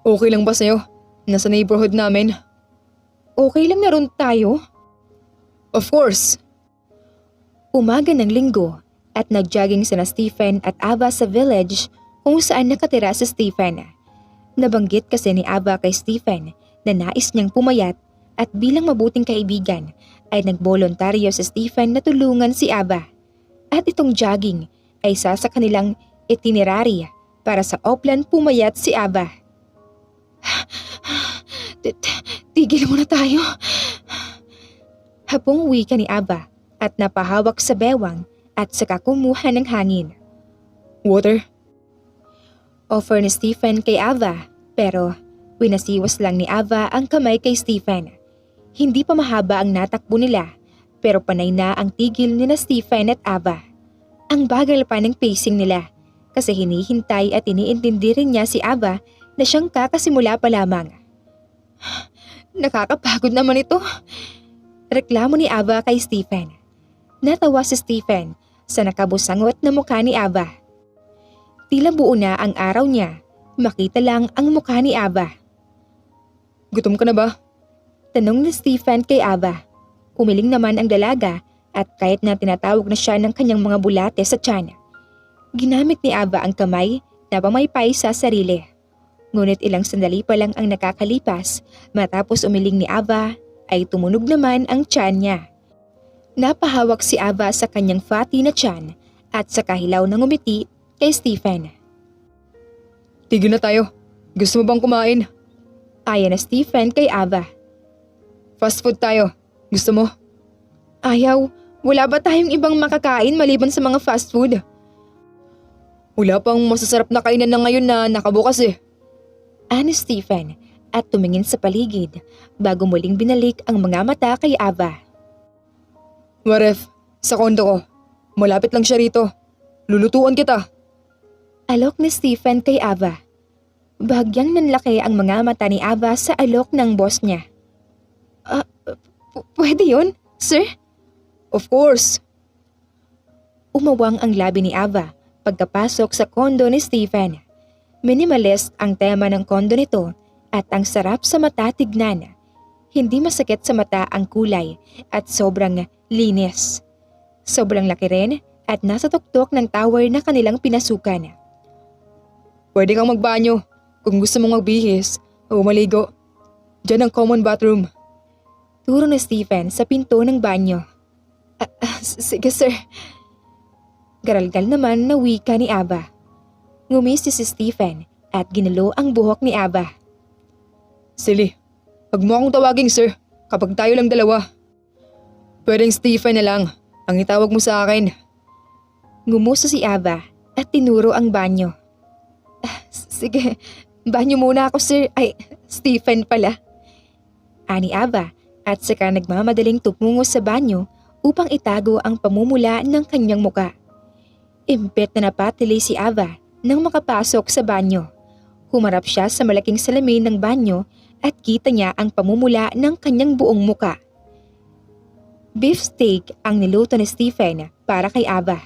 Okay lang ba sa'yo? Nasa neighborhood namin? Okay lang na ron tayo? Of course! Umaga ng linggo at nag-jogging sina Stephen at Ava sa village kung saan nakatira si Stephen. Nabanggit kasi ni Ava kay Stephen na nais niyang pumayat at bilang mabuting kaibigan ay nagbolontaryo si Stephen na tulungan si Ava. At itong jogging ay isa sa kanilang itinerary para sa Oplan pumayat si Ava. Tigil muna tayo. Hapong wika ni Ava at napahawak sa bewang at saka kumuha ng hangin. Water? Offer ni Stephen kay Ava pero winasiwas lang ni Ava ang kamay kay Stephen. Hindi pa mahaba ang natakbo nila pero panay na ang tigil ni na Stephen at Ava. Ang bagal pa ng pacing nila kasi hinihintay at iniintindi rin niya si Ava na siyang kakasimula pa lamang. Nakakapagod naman ito. Reklamo ni Ava kay Stephen. Natawa si Stephen sa nakabusangot na mukha ni Ava. Tila buo na ang araw niya, makita lang ang mukha ni Ava. Gutom ka na ba? Tanong ni Stephen kay Ava. Umiling naman ang dalaga at kahit na tinatawag na siya ng kanyang mga bulate sa tiyan. Ginamit ni Ava ang kamay na pamaypay sa sarili. Ngunit ilang sandali pa lang ang nakakalipas matapos umiling ni Ava ay tumunog naman ang tiyan niya. Napahawak si Ava sa kanyang fatty na tiyan at sa kahilaw ng umiti kay Stephen. Tigil na tayo. Gusto mo bang kumain? Ayon na Stephen kay Ava. Fast food tayo. Gusto mo? Ayaw, wala ba tayong ibang makakain maliban sa mga fast food? Wala pang masasarap na kainan na ngayon na nakabukas eh. Ani Stephen at tumingin sa paligid bago muling binalik ang mga mata kay Ava. What if, sa kondo ko, malapit lang siya rito. Lulutuan kita. Alok ni Stephen kay Ava. Bahagyang nanlaki ang mga mata ni Ava sa alok ng boss niya. Pwede yun, sir? Of course. Umawang ang labi ni Ava pagkapasok sa kondo ni Stephen. Minimalist ang tema ng kondo nito at ang sarap sa mata tignan. Hindi masakit sa mata ang kulay at sobrang linis. Sobrang laki rin at nasa tuktok ng tower na kanilang pinasukan. Pwede kang magbanyo kung gusto mong magbihis o maligo. Diyan ang common bathroom. Turo ni Stephen sa pinto ng banyo. Sige sir. Garalgal naman na wika ni Ava. Ngumisi si Stephen at ginalo ang buhok ni Ava. Silly, wag mo akong tawaging sir kapag tayo lang dalawa. Pwedeng Stephen na lang ang itawag mo sa akin. Ngumuso si Ava at tinuro ang banyo. Sige, banyo muna ako sir. Ay, Stephen pala. Ani Ava at saka nagmamadaling tumungo sa banyo upang itago ang pamumula ng kanyang muka. Impet na napatili si Ava nang makapasok sa banyo. Humarap siya sa malaking salamin ng banyo at kita niya ang pamumula ng kanyang buong muka. Beef steak ang niluto ni Stephen para kay Ava.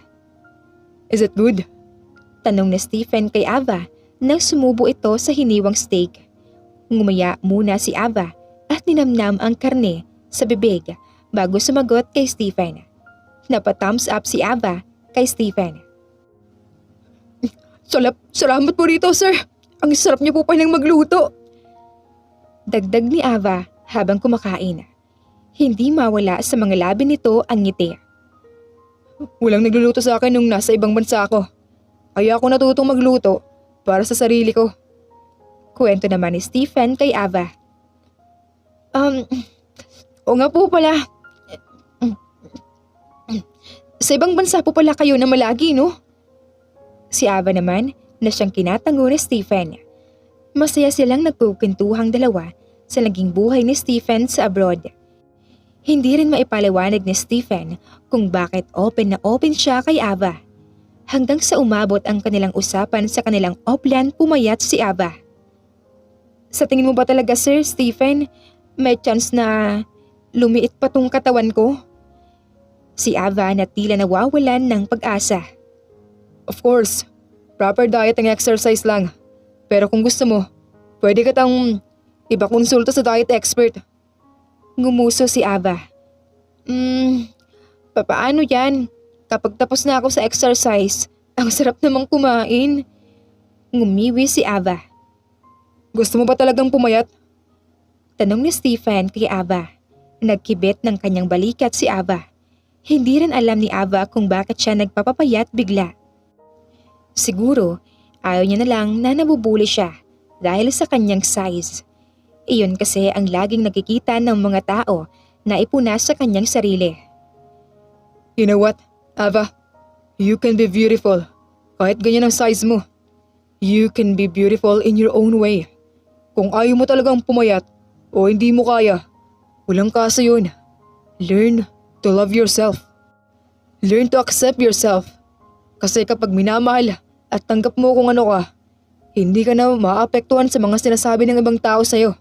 Is it good? Tanong ni Stephen kay Ava nang sumubo ito sa hiniwang steak. Ngumaya muna si Ava at ninamnam ang karne sa bibig bago sumagot kay Stephen. Napa-thumbs up si Ava kay Stephen. Salamat po rito sir. Ang sarap niyo po palang magluto. Dagdag ni Ava habang kumakain. Hindi mawala sa mga labi nito ang ngiti. Walang nagluluto sa akin nung nasa ibang bansa ako. Kaya ako natutong magluto para sa sarili ko. Kwento naman ni Stephen kay Ava. O nga po pala. Sa ibang bansa po pala kayo na malagi, no? Si Ava naman na siyang kinatango ni Stephen. Masaya silang nagkukentuhang dalawa sa naging buhay ni Stephen sa abroad. Hindi rin maipaliwanag ni Stephen kung bakit open na open siya kay Ava. Hanggang sa umabot ang kanilang usapan sa kanilang offline, pumayat si Ava. Sa tingin mo ba talaga Sir Stephen, may chance na lumiit pa tong katawan ko? Si Ava na tila nawawalan ng pag-asa. Of course, proper diet and exercise lang. Pero kung gusto mo, pwede ka tang ipakonsulta sa diet expert. Ngumuso si Ava. Papaano yan? Kapag tapos na ako sa exercise, ang sarap namang kumain. Ngumiwi si Ava. Gusto mo ba talagang pumayat? Tanong ni Stephen kay Ava. Nagkibit ng kanyang balikat si Ava. Hindi rin alam ni Ava kung bakit siya nagpapapayat bigla. Siguro, ayaw niya na lang na nabubuli siya dahil sa kanyang size. Iyon kasi ang laging nakikita ng mga tao na ipuna sa kanyang sarili. You know what, Ava? You can be beautiful. Kahit ganyan ang size mo. You can be beautiful in your own way. Kung ayaw mo talagang pumayat o hindi mo kaya, walang kaso yun. Learn to love yourself. Learn to accept yourself. Kasi kapag minamahal at tanggap mo kung ano ka, hindi ka na maapektuhan sa mga sinasabi ng ibang tao sa'yo.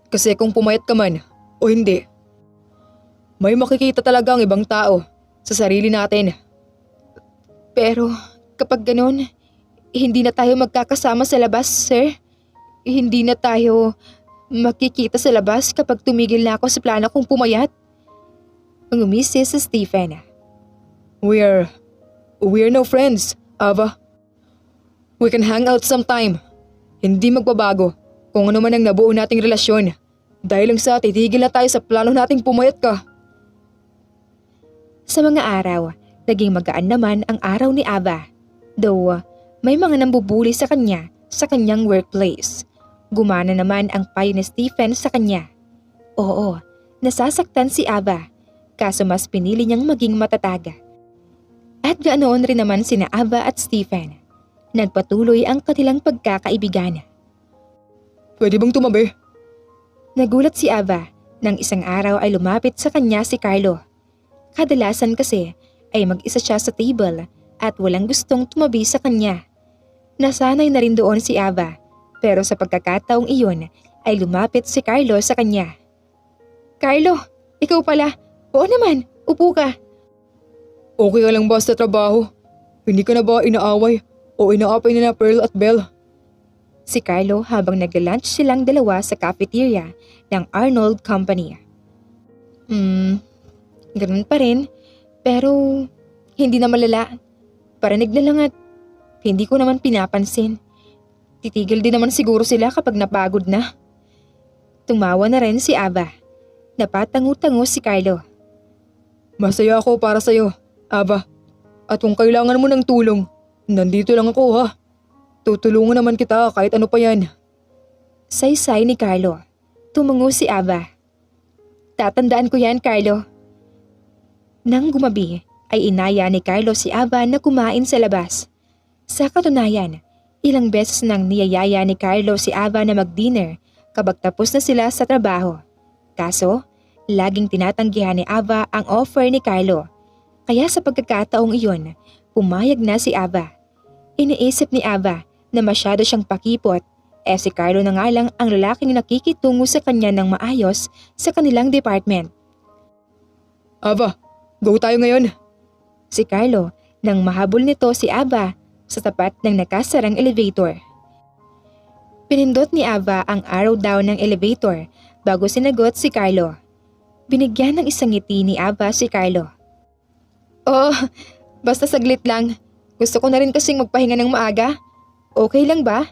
Kasi kung pumayat ka man o hindi, may makikita talaga ang ibang tao sa sarili natin. Pero kapag ganun, hindi na tayo magkakasama sa labas, sir. Hindi na tayo makikita sa labas kapag tumigil na ako sa plano kong pumayat. Ngumisi si Stephen. We're no friends, Ava. We can hang out sometime. Hindi magbabago kung ano man ang nabuo nating relasyon. Dahil lang sa titigil na tayo sa plano nating pumayat ka. Sa mga araw, naging magaan naman ang araw ni Ava. Though, may mga nambubuli sa kanya sa kanyang workplace. Gumana naman ang payo ni Stephen sa kanya. Oo, nasasaktan si Ava, kaso mas pinili niyang maging matatag. At gaanoon rin naman sina Ava at Stephen. Nagpatuloy ang kanilang pagkakaibigan. Pwede bang tumabi? Nagulat si Ava nang isang araw ay lumapit sa kanya si Carlo. Kadalasan kasi ay mag-isa siya sa table at walang gustong tumabi sa kanya. Nasanay na rin doon si Ava, pero sa pagkakataong iyon ay lumapit si Carlo sa kanya. Carlo, ikaw pala. Oo naman, upo ka. Okay ka lang ba sa trabaho? Hindi ka na ba inaaway o inaapay nila Pearl at Belle? Si Carlo habang nagla-lunch silang dalawa sa cafeteria ng Arnold Company. Ganun pa rin, pero hindi na malala. Paranig na lang at hindi ko naman pinapansin. Titigil din naman siguro sila kapag napagod na. Tumawa na rin si Ava. Napatango-tango si Carlo. Masaya ako para sa'yo, Ava. At kung kailangan mo ng tulong, nandito lang ako ha. Tutulungan naman kita kahit ano pa yan. Saysay ni Carlo. Tumango si Ava. Tatandaan ko yan, Carlo. Nang gumabi, ay inaya ni Carlo si Ava na kumain sa labas. Sa katunayan, ilang beses nang niyayaya ni Carlo si Ava na mag-dinner kapag tapos na sila sa trabaho. Kaso, laging tinatanggihan ni Ava ang offer ni Carlo. Kaya sa pagkakataong iyon, pumayag na si Ava. Iniisip ni Ava na masyado siyang pakipot, si Carlo na nga lang ang lalaking nakikitungo sa kanya ng maayos sa kanilang department. Ava, go tayo ngayon. Si Carlo nang mahabol nito si Ava sa tapat ng nakasarang elevator. Pinindot ni Ava ang arrow down ng elevator bago sinagot si Carlo. Binigyan ng isang ngiti ni Ava si Carlo. Oh, basta saglit lang. Gusto ko na rin kasing magpahinga ng maaga. Okay lang ba?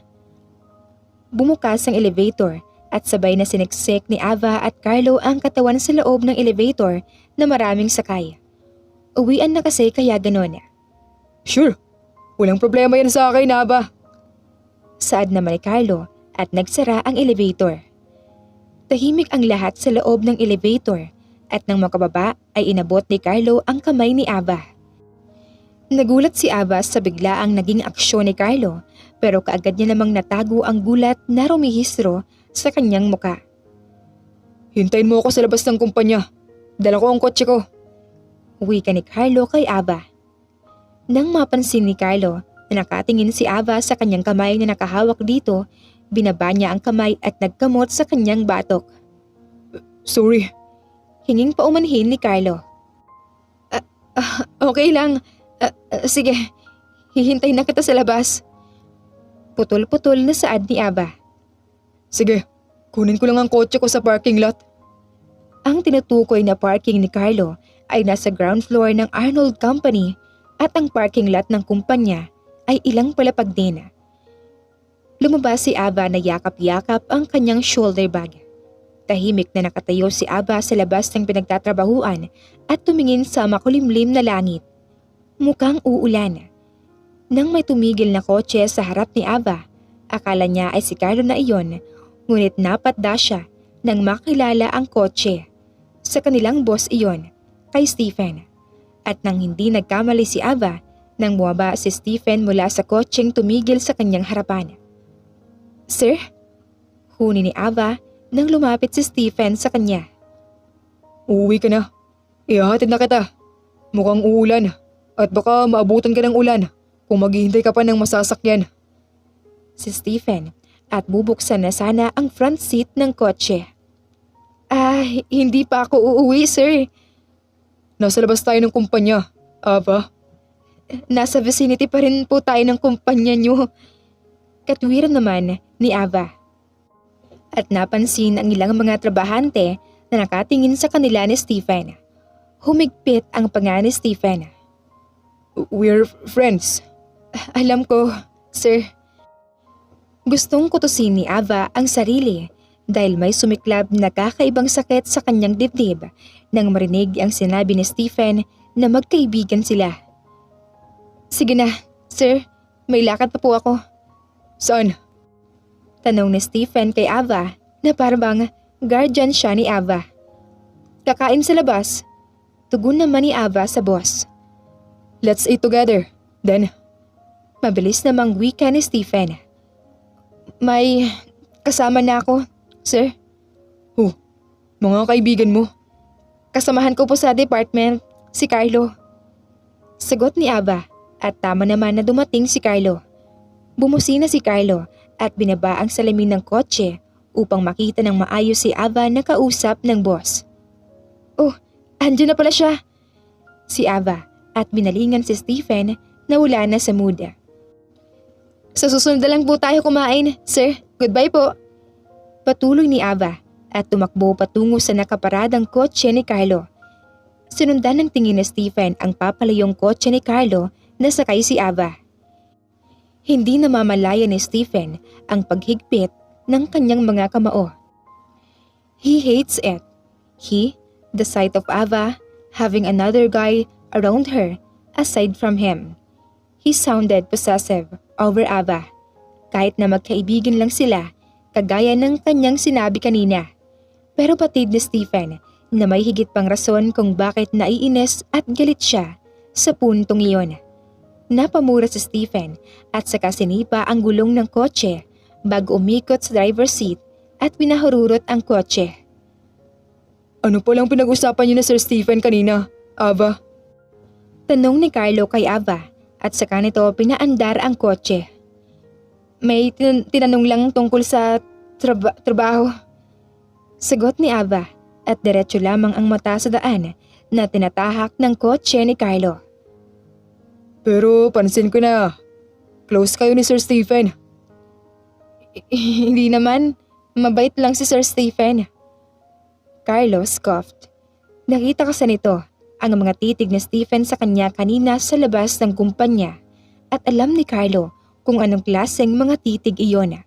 Bumukas ang elevator at sabay na siniksik ni Ava at Carlo ang katawan sa loob ng elevator na maraming sakay. Uwian na kasi kaya ganon. Sure, walang problema yan sa akin, Ava. Saad naman ni Carlo at nagsara ang elevator. Tahimik ang lahat sa loob ng elevator at nang makababa ay inabot ni Carlo ang kamay ni Ava. Nagulat si Ava sa biglaang naging aksyon ni Carlo pero kaagad niya namang natago ang gulat na rumihistro sa kanyang muka. Hintayin mo ako sa labas ng kumpanya. Dala ko ang kotse ko. Wika ni Carlo kay Ava. Nang mapansin ni Carlo na nakatingin si Ava sa kanyang kamay na nakahawak dito, binaba niya ang kamay at nagkamot sa kanyang batok. Sorry. Hinging paumanhin ni Carlo. Okay lang. Sige, hihintay na kita sa labas. Putol-putol na saad ni Ava. Sige, kunin ko lang ang kotse ko sa parking lot. Ang tinutukoy na parking ni Carlo ay nasa ground floor ng Arnold Company at ang parking lot ng kumpanya ay ilang palapag din. Lumabas si Ava na yakap-yakap ang kanyang shoulder bag. Tahimik na nakatayo si Ava sa labas ng pinagtatrabahuan at tumingin sa makulimlim na langit. Mukhang uulan. Nang may tumigil na kotse sa harap ni Ava, akala niya ay si Carlo na iyon, ngunit napatda siya nang makilala ang kotse. Sa kanilang boss iyon, kay Stephen. At nang hindi nagkamali si Ava, nang bumaba si Stephen mula sa kotseng tumigil sa kanyang harapan. Sir? Huni ni Ava nang lumapit si Stephen sa kanya. Uuwi ka na. Ihahatid na kita. Mukhang uulan. At baka maabutan ka ng ulan kung maghihintay ka pa ng masasakyan. Si Stephen at bubuksan na sana ang front seat ng kotse. Hindi pa ako uuwi, sir. Nasa labas tayo ng kumpanya, Ava. Nasa vicinity pa rin po tayo ng kumpanya niyo. Katwiran naman ni Ava. At napansin ang ilang mga trabahante na nakatingin sa kanila ni Stephen. Humigpit ang panga ni Stephen. We're friends. Alam ko, sir. Gustong kutusin ni Ava ang sarili dahil may sumiklab na kakaibang sakit sa kanyang dibdib nang marinig ang sinabi ni Stephen na magkaibigan sila. Sige na, sir. May lakad pa po ako. Saan? Tanong ni Stephen kay Ava na parang guardian siya ni Ava. Kakain sa labas. Tugon naman ni Ava sa boss. Let's eat together. Then, Mabilis namang wika ni Stephen. May kasama na ako, sir. mga kaibigan mo. Kasamahan ko po sa department, si Carlo. Sagot ni Ava at tama naman na dumating si Carlo. Bumusina si Carlo at binaba ang salamin ng kotse upang makita ng maayos si Ava na kausap ng boss. Oh, andyan na pala siya. Si Ava at binalingan si Stephen na wala na sa mood. Sa susunod na lang po tayo kumain, sir. Goodbye po. Patuloy ni Ava at tumakbo patungo sa nakaparadang kotse ni Carlo. Sinundan ng tingin ni Stephen ang papalayong kotse ni Carlo na sakay si Ava. Hindi namamalaya ni Stephen ang paghigpit ng kanyang mga kamao. He hates it. The sight of Ava having another guy around her aside from him. He sounded possessive over Ava. Kahit na magkaibigan lang sila, kagaya ng kanyang sinabi kanina. Pero batid ni Stephen na may higit pang rason kung bakit naiinis at galit siya sa puntong iyon. Napamura si Stephen at saka sinipa ang gulong ng kotse bago umikot sa driver's seat at pinahururot ang kotse. Ano palang pinag-usapan niyo na Sir Stephen kanina, Ava? Tanong ni Carlo kay Ava at saka nito pinaandar ang kotse. May tinanong lang tungkol sa trabaho. Sagot ni Ava at diretso lamang ang mata sa daan na tinatahak ng kotse ni Carlo. Pero pansin ko na close kayo ni Sir Stephen. Hindi naman, mabait lang si Sir Stephen. Carlo scoffed. Nakita kasi nito ang mga titig ni Stephen sa kanya kanina sa labas ng kumpanya at alam ni Carlo kung anong klaseng mga titig iyon.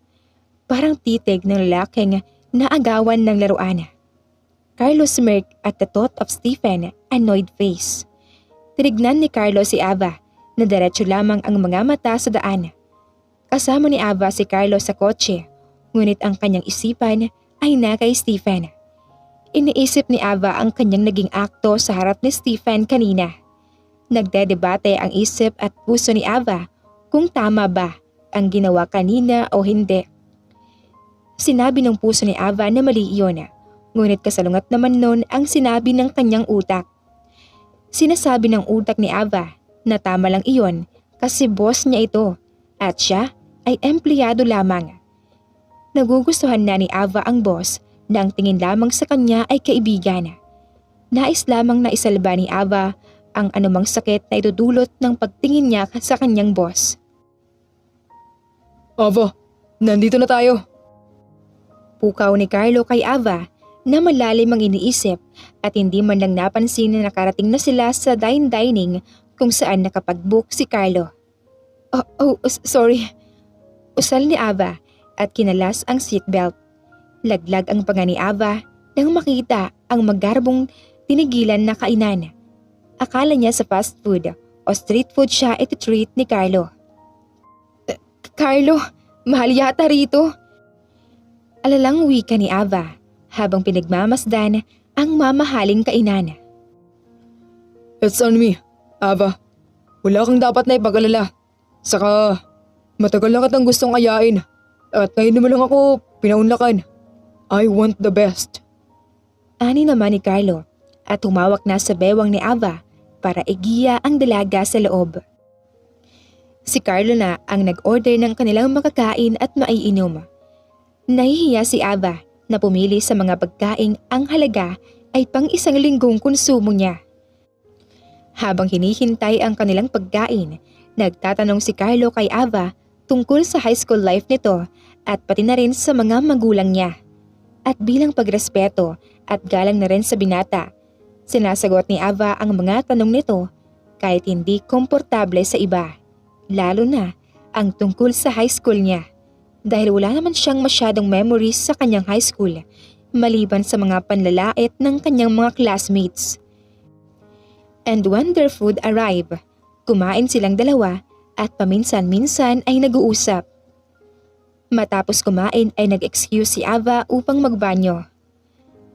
Parang titig ng lalaking naagawan ng laruan. Carlo smirked at the thought of Stephen's annoyed face. Tinignan ni Carlo si Ava na diretso lamang ang mga mata sa daan. Kasama ni Ava si Carlo sa kotse, ngunit ang kanyang isipan ay na kay Stephen. Iniisip ni Ava ang kanyang naging akto sa harap ni Stephen kanina. Nagdedebate ang isip at puso ni Ava kung tama ba ang ginawa kanina o hindi. Sinabi ng puso ni Ava na mali iyon, ngunit kasalungat naman nun ang sinabi ng kanyang utak. Sinasabi ng utak ni Ava na tama lang iyon kasi boss niya ito at siya ay empleyado lamang. Nagugustuhan na ni Ava ang boss na ang tingin lamang sa kanya ay kaibigan. Nais lamang na isalba ni Ava ang anumang sakit na idudulot ng pagtingin niya sa kanyang boss. Ava, nandito na tayo. Pukaw ni Carlo kay Ava na malalim ang iniisip at hindi man lang napansin na nakarating na sila sa dining kung saan nakapag-book si Carlo. Sorry. Usal ni Ava at kinalas ang seatbelt. Laglag ang panga ni Ava nang makita ang magarbong tinigilan na kainan. Akala niya sa fast food o street food siya iti-treat ni Carlo. Carlo, mahal yata rito. Alalang wika ni Ava habang pinagmamasdan ang mamahaling kainan. It's on me, Ava. Wala kang dapat na ipag-alala. Saka, matagal na kitang gustong ayain at ngayon mo lang ako pinaunlakan. I want the best. Ani naman ni Carlo at humawak na sa bewang ni Ava para igiya ang dalaga sa loob. Si Carlo na ang nag-order ng kanilang makakain at maiinom. Nahihiya si Ava na pumili sa mga pagkaing ang halaga ay pang 1 linggong konsumo niya. Habang hinihintay ang kanilang pagkain, nagtatanong si Carlo kay Ava tungkol sa high school life nito at pati na rin sa mga magulang niya. At bilang pagrespeto at galang na rin sa binata, sinasagot ni Ava ang mga tanong nito kahit hindi komportable sa iba, lalo na ang tungkol sa high school niya. Dahil wala naman siyang masyadong memories sa kanyang high school, maliban sa mga panlalait ng kanyang mga classmates. And when their food arrived, kumain silang dalawa at paminsan-minsan ay nag-uusap. Matapos kumain ay nag-excuse si Ava upang magbanyo.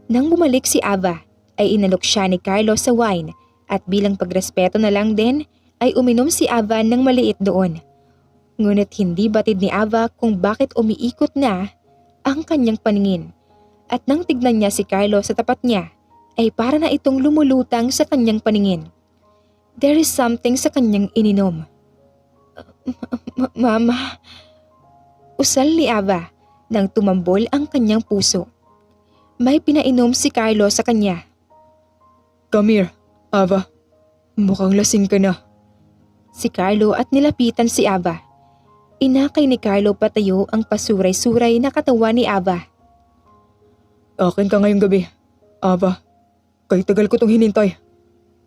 Nang bumalik si Ava ay inalok siya ni Carlo sa wine at bilang pagrespeto na lang din ay uminom si Ava ng maliit doon. Ngunit hindi batid ni Ava kung bakit umiikot na ang kanyang paningin at nang tignan niya si Carlo sa tapat niya ay para na itong lumulutang sa kanyang paningin. There is something sa kanyang ininom. Mama, usal ni Ava nang tumambol ang kanyang puso. May pinainom si Carlo sa kanya. Come here, Ava. Mukhang lasing ka na. Si Carlo at nilapitan si Ava. Inakay ni Carlo patayo ang pasuray-suray na katawan ni Ava. Akin ka ngayong gabi, Ava. Kay tagal ko tong hinintay.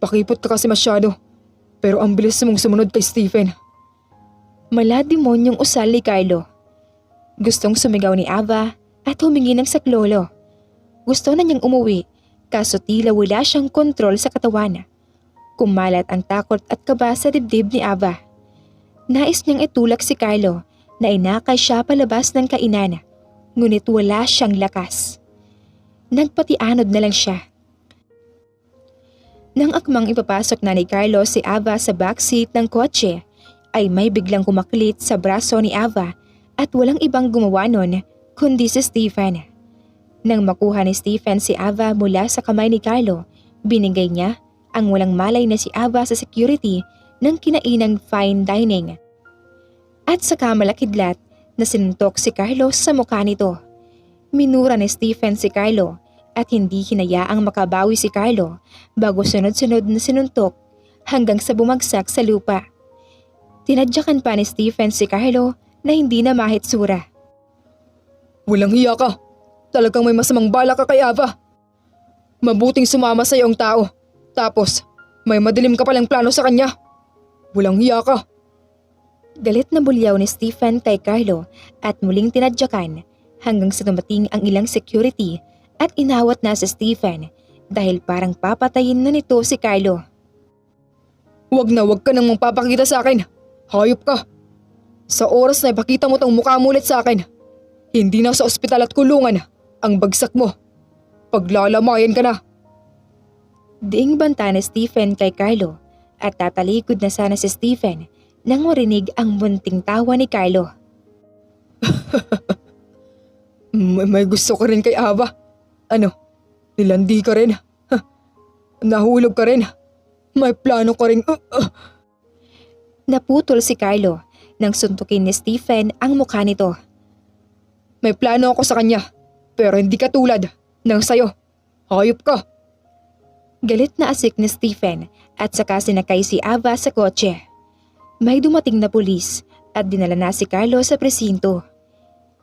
Pakipot ka kasi masyado. Pero ang bilis mong sumunod kay Stephen. Malademonyong usal ni Carlo. Gustong sumigaw ni Ava at humingi ng saklolo. Gusto na niyang umuwi kaso tila wala siyang kontrol sa katawan. Kumalat ang takot at kaba sa dibdib ni Ava. Nais niyang itulak si Carlo na inakay siya palabas ng kainan, ngunit wala siyang lakas. Nagpatianod na lang siya. Nang akmang ipapasok na ni Carlo si Ava sa backseat ng kotse, ay may biglang kumaklit sa braso ni Ava at walang ibang gumawa nun kundi si Stephen. Nang makuha ni Stephen si Ava mula sa kamay ni Carlo, binigay niya ang walang malay na si Ava sa security ng kinainang fine dining. At saka malakidlat na sinuntok si Carlo sa mukha nito. Minura ni Stephen si Carlo at hindi hinayaang makabawi si Carlo bago sunod-sunod na sinuntok hanggang sa bumagsak sa lupa. Tinadyakan pa ni Stephen si Carlo na hindi na mahitsura. Walang hiya ka. Talagang may masamang balak ka kay Ava. Mabuting sumama sa iyong tao. Tapos, may madilim ka palang plano sa kanya. Walang hiya ka. Galit na bulyaw ni Stephen kay Carlo at muling tinadyakan hanggang sa dumating ang ilang security at inawat na si Stephen dahil parang papatayin na nito si Carlo. Wag ka nang magpapakita sa akin. Hayop ka. Sa oras na ipakita mo tong mukha mo ulit sa akin, hindi na sa ospital at kulungan ang bagsak mo. Paglalamayan ka na. Diing banta ni Stephen kay Carlo at tatalikod na sana si Stephen nang marinig ang munting tawa ni Carlo. May gusto ka rin kay Ava. Ano? Nilandi ka rin? Nahulog ka rin? May plano ka rin? Naputol si Carlo nang suntukin ni Stephen ang mukha nito. May plano ako sa kanya, pero hindi katulad ng sayo. Hayop ka. Galit na asik ni Stephen at saka sinakay si Ava sa kotse. May dumating na pulis at dinala na si Carlo sa presinto.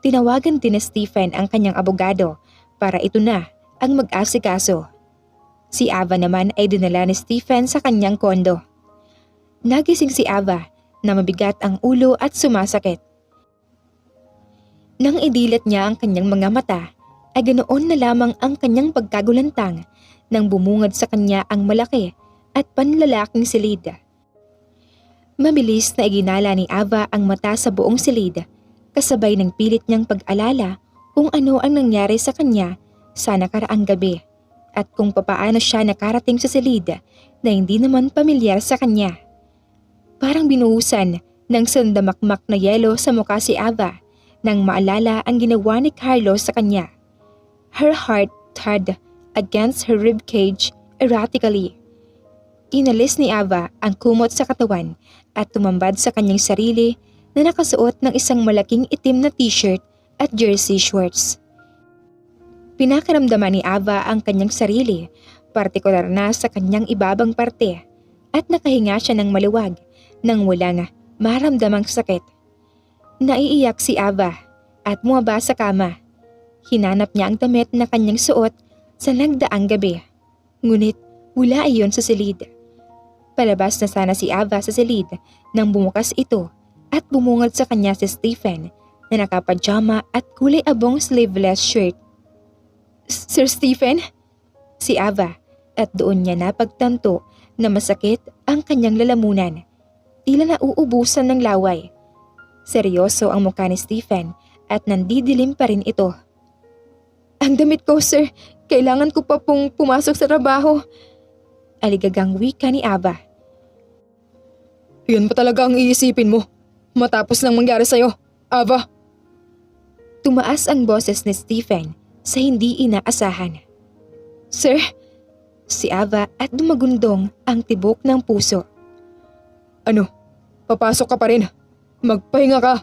Tinawagan din ni Stephen ang kanyang abogado para ito na ang mag-asikaso. Si Ava naman ay dinala ni Stephen sa kanyang kondo. Nagising si Ava na mabigat ang ulo at sumasakit. Nang idilat niya ang kanyang mga mata, ay ganoon na lamang ang kanyang pagkagulantang nang bumungad sa kanya ang malaki at panlalaking silid. Mabilis na iginala ni Ava ang mata sa buong silid, kasabay ng pilit niyang pag-alala kung ano ang nangyari sa kanya sa nakaraang gabi at kung papaano siya nakarating sa silid na hindi naman pamilyar sa kanya. Parang binuhusan ng sandamakmak na yelo sa mukha si Ava nang maalala ang ginawa ni Carlos sa kanya. Her heart thud against her ribcage erratically. Inalis ni Ava ang kumot sa katawan at tumambad sa kanyang sarili na nakasuot ng isang malaking itim na t-shirt at jersey shorts. Pinakaramdaman ni Ava ang kanyang sarili, partikular na sa kanyang ibabang parte, at nakahinga siya ng maluwag nang walang maramdamang sakit. Naiiyak si Ava at bumaba sa kama. Hinanap niya ang damit na kanyang suot sa nagdaang gabi. Ngunit wala iyon sa silid. Palabas na sana si Ava sa silid nang bumukas ito at bumungad sa kanya si Stephen na nakapajama at kulay abong sleeveless shirt. Sir Stephen? Si Ava at doon niya napagtanto na masakit ang kanyang lalamunan. Tila nauubusan ng laway. Seryoso ang mukha ni Stephen at nandidilim pa rin ito. Ang damit ko, sir. Kailangan ko pa pong pumasok sa trabaho. Aligagang wika ni Ava. Yan pa talaga ang iisipin mo matapos nang mangyari sa'yo, Ava. Tumaas ang boses ni Stephen sa hindi inaasahan. Sir, si Ava at dumagundong ang tibok ng puso. Ano? Papasok ka pa rin. Magpahinga ka.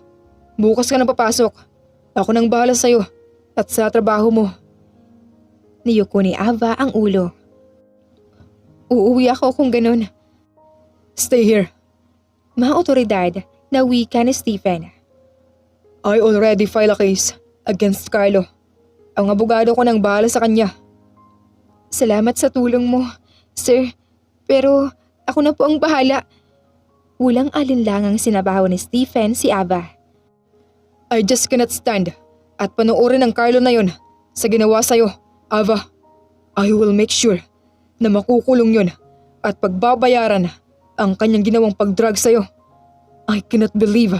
Bukas ka na papasok. Ako nang bahala sa'yo at sa trabaho mo. Niyuko ni Ava ang ulo. Uuwi ako kung ganun. Stay here. Mga otoridad na wika ni Stephen. I already filed a case against Carlo. Ang abogado ko nang bahala sa kanya. Salamat sa tulong mo, sir. Pero ako na po ang bahala. Walang alinlangang sinabaho ni Stephen si Ava. I just cannot stand at panoorin ng Carlo na yon sa ginawa sa'yo, Ava. I will make sure na makukulong yon at pagbabayaran ang kanyang ginawang pag-drug sa'yo. I cannot believe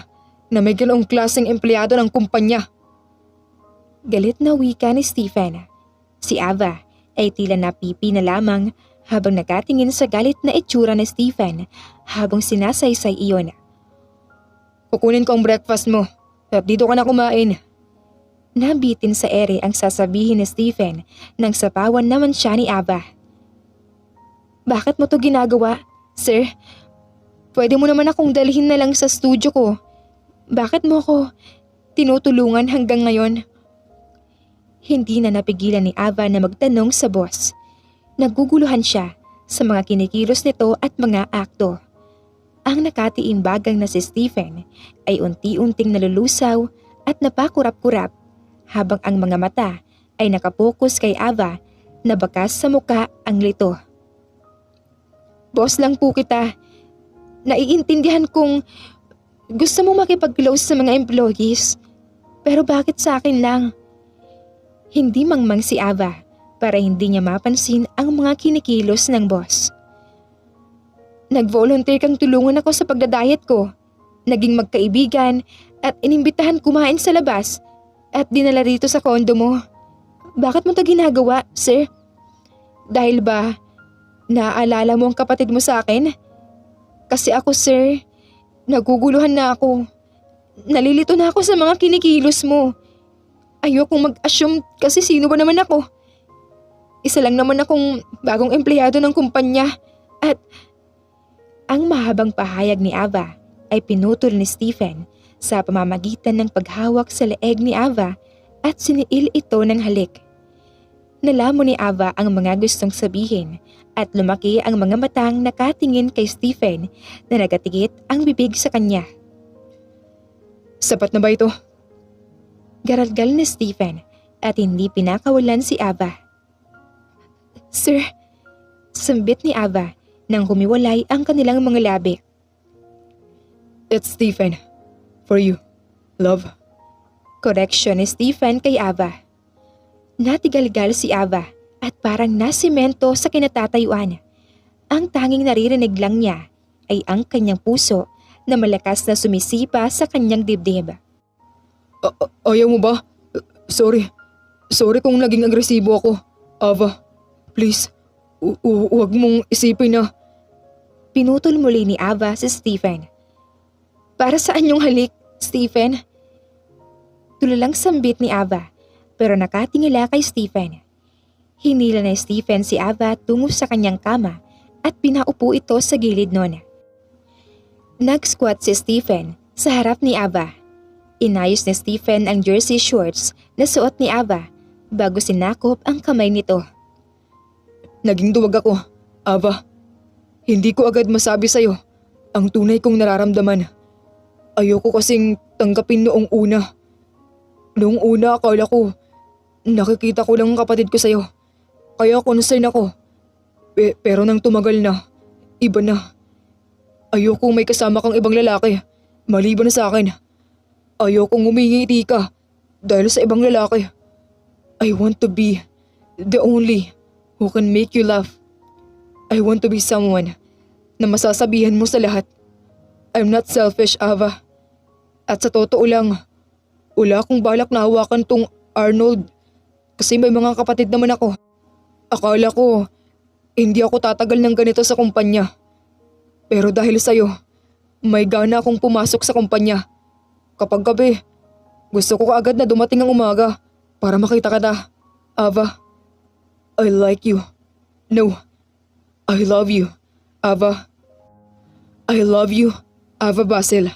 na may ganoong klaseng empleyado ng kumpanya. Galit na wika ni Stephen. Si Ava ay tila napipi na lamang habang nakatingin sa galit na itsura ni Stephen habang sinasaysay iyon. Kukunin ko ang breakfast mo at dito ka na kumain. Nabitin sa ere ang sasabihin ni Stephen nang sapawan naman siya ni Ava. Bakit mo to ginagawa, sir? Pwede mo naman akong dalhin na lang sa studio ko. Bakit mo ako tinutulungan hanggang ngayon? Hindi na napigilan ni Ava na magtanong sa boss. Naguguluhan siya sa mga kinikilos nito at mga akto. Ang nakatiimbagang na si Stephen ay unti-unting nalulusaw at napakurap-kurap habang ang mga mata ay nakapokus kay Ava na bakas sa muka ang lito. Boss lang po kita. Naiintindihan kong gusto mo makipag-close sa mga employees. Pero bakit sa akin lang? Hindi mangmang si Ava para hindi niya mapansin ang mga kinikilos ng boss. Nag-volunteer kang tulungan ako sa pagdadayet ko. Naging magkaibigan at inimbitahan kumain sa labas at dinala rito sa kondo mo. Bakit mo to ginagawa, sir? Dahil ba naaalala mo ang kapatid mo sa akin? Kasi ako, sir, naguguluhan na ako. Nalilito na ako sa mga kinikilos mo. Ayokong mag-assume kasi sino ba naman ako? Isa lang naman akong bagong empleyado ng kumpanya at ang mahabang pahayag ni Ava ay pinutol ni Stephen sa pamamagitan ng paghawak sa leeg ni Ava at siniil ito ng halik. Nalaman ni Ava ang mga gustong sabihin at lumaki ang mga matang nakatingin kay Stephen na nagatigit ang bibig sa kanya. Sapat na ba ito? Garalgal ni Stephen at hindi pinakawalan si Ava. Sir, sambit ni Ava nang humiwalay ang kanilang mga labi. It's Stephen. For you, love. Correction ni Stephen kay Ava. Natigalgal si Ava at parang nasimento sa kinatatayuan. Ang tanging naririnig lang niya ay ang kanyang puso na malakas na sumisipa sa kanyang dibdib. Ayaw mo ba? Sorry. Sorry kung naging agresibo ako. Ava, please, huwag mong isipin na... Pinutol muli ni Ava si Stephen. Para saan yung halik, Stephen? Tulalang sambit ni Ava pero nakatingala kay Stephen. Hinila ni Stephen si Ava tungo sa kanyang kama at pinaupo ito sa gilid nun. Nag-squat si Stephen sa harap ni Ava. Inayos ni Stephen ang jersey shorts na suot ni Ava bago sinakop ang kamay nito. Naging duwag ako, Ava. Hindi ko agad masabi sa'yo ang tunay kong nararamdaman. Ayoko kasing tanggapin noong una. Noong una akala ko, nakikita ko lang ang kapatid ko sa'yo. Kaya concern ako. Pero nang tumagal na, iba na. Ayoko may kasama kang ibang lalaki, maliban sa akin. Ayokong humingiti ka dahil sa ibang lalaki. I want to be the only who can make you laugh. I want to be someone na masasabihan mo sa lahat. I'm not selfish, Ava. At sa totoo lang, Wala akong balak na hawakan tong Arnold kasi may mga kapatid naman ako. Akala ko hindi ako tatagal ng ganito sa kumpanya. Pero dahil sa'yo, may gana akong pumasok sa kumpanya. Kapag gabi, gusto ko kaagad na dumating ang umaga para makita ka na. Ava, I like you. No, I love you. Ava, I love you. Ava Basil.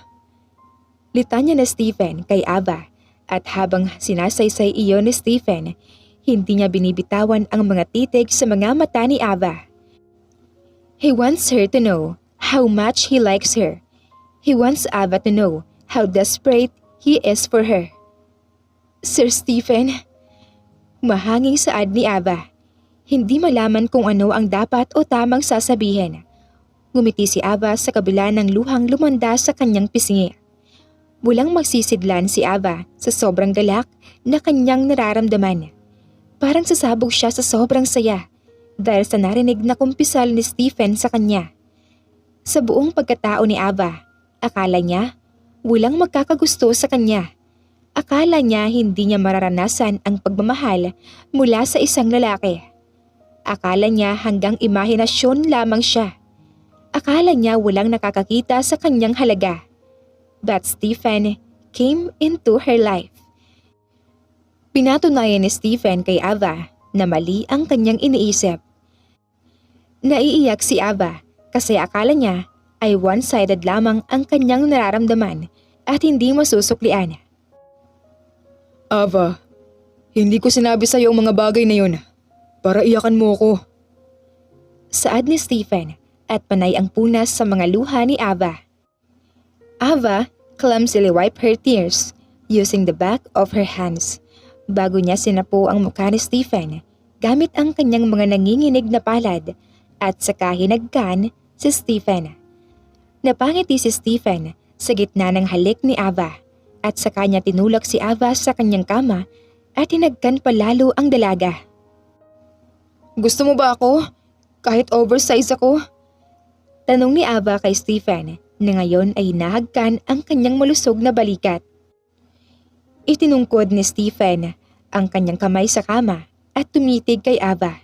Litanya na Stephen kay Ava at habang sinasaysay iyon ni Stephen, hindi niya binibitawan ang mga titig sa mga mata ni Ava. He wants her to know how much he likes her. He wants Ava to know how desperate he is for her. Sir Stephen, mahanging saad ni Ava. Hindi malaman kung ano ang dapat o tamang sasabihin. Ngumiti si Ava sa kabila ng luhang lumanda sa kanyang pisngi. Walang magsisidlan si Ava sa sobrang galak na kanyang nararamdaman. Parang sasabog siya sa sobrang saya dahil sa narinig na kumpisal ni Stephen sa kanya. Sa buong pagkatao ni Ava, akala niya walang magkakagusto sa kanya. Akala niya hindi niya mararanasan ang pagmamahal mula sa isang lalaki. Akala niya hanggang imahinasyon lamang siya. Akala niya walang nakakakita sa kanyang halaga. But Stephen came into her life. Pinatunayan ni Stephen kay Ava na mali ang kanyang iniisip. Naiiyak si Ava kasi akala niya ay one-sided lamang ang kanyang nararamdaman at hindi masusuklian. Ava, hindi ko sinabi sa'yo ang mga bagay na yun para iyakan mo ako. Saad ni Stephen at panay ang punas sa mga luha ni Ava. Ava clumsily wiped her tears using the back of her hands bago niya sinapo ang mukha ni Stephen gamit ang kanyang mga nanginginig na palad at saka hinagkan si Stephen. Napangiti si Stephen sa gitna ng halik ni Ava at saka niya tinulak si Ava sa kanyang kama at hinagkan palalo ang dalaga. Gusto mo ba ako? Kahit oversize ako? Tanong ni Ava kay Stephen na ngayon ay nahagkan ang kanyang malusog na balikat. Itinungkod ni Stephen ang kanyang kamay sa kama at tumitig kay Ava.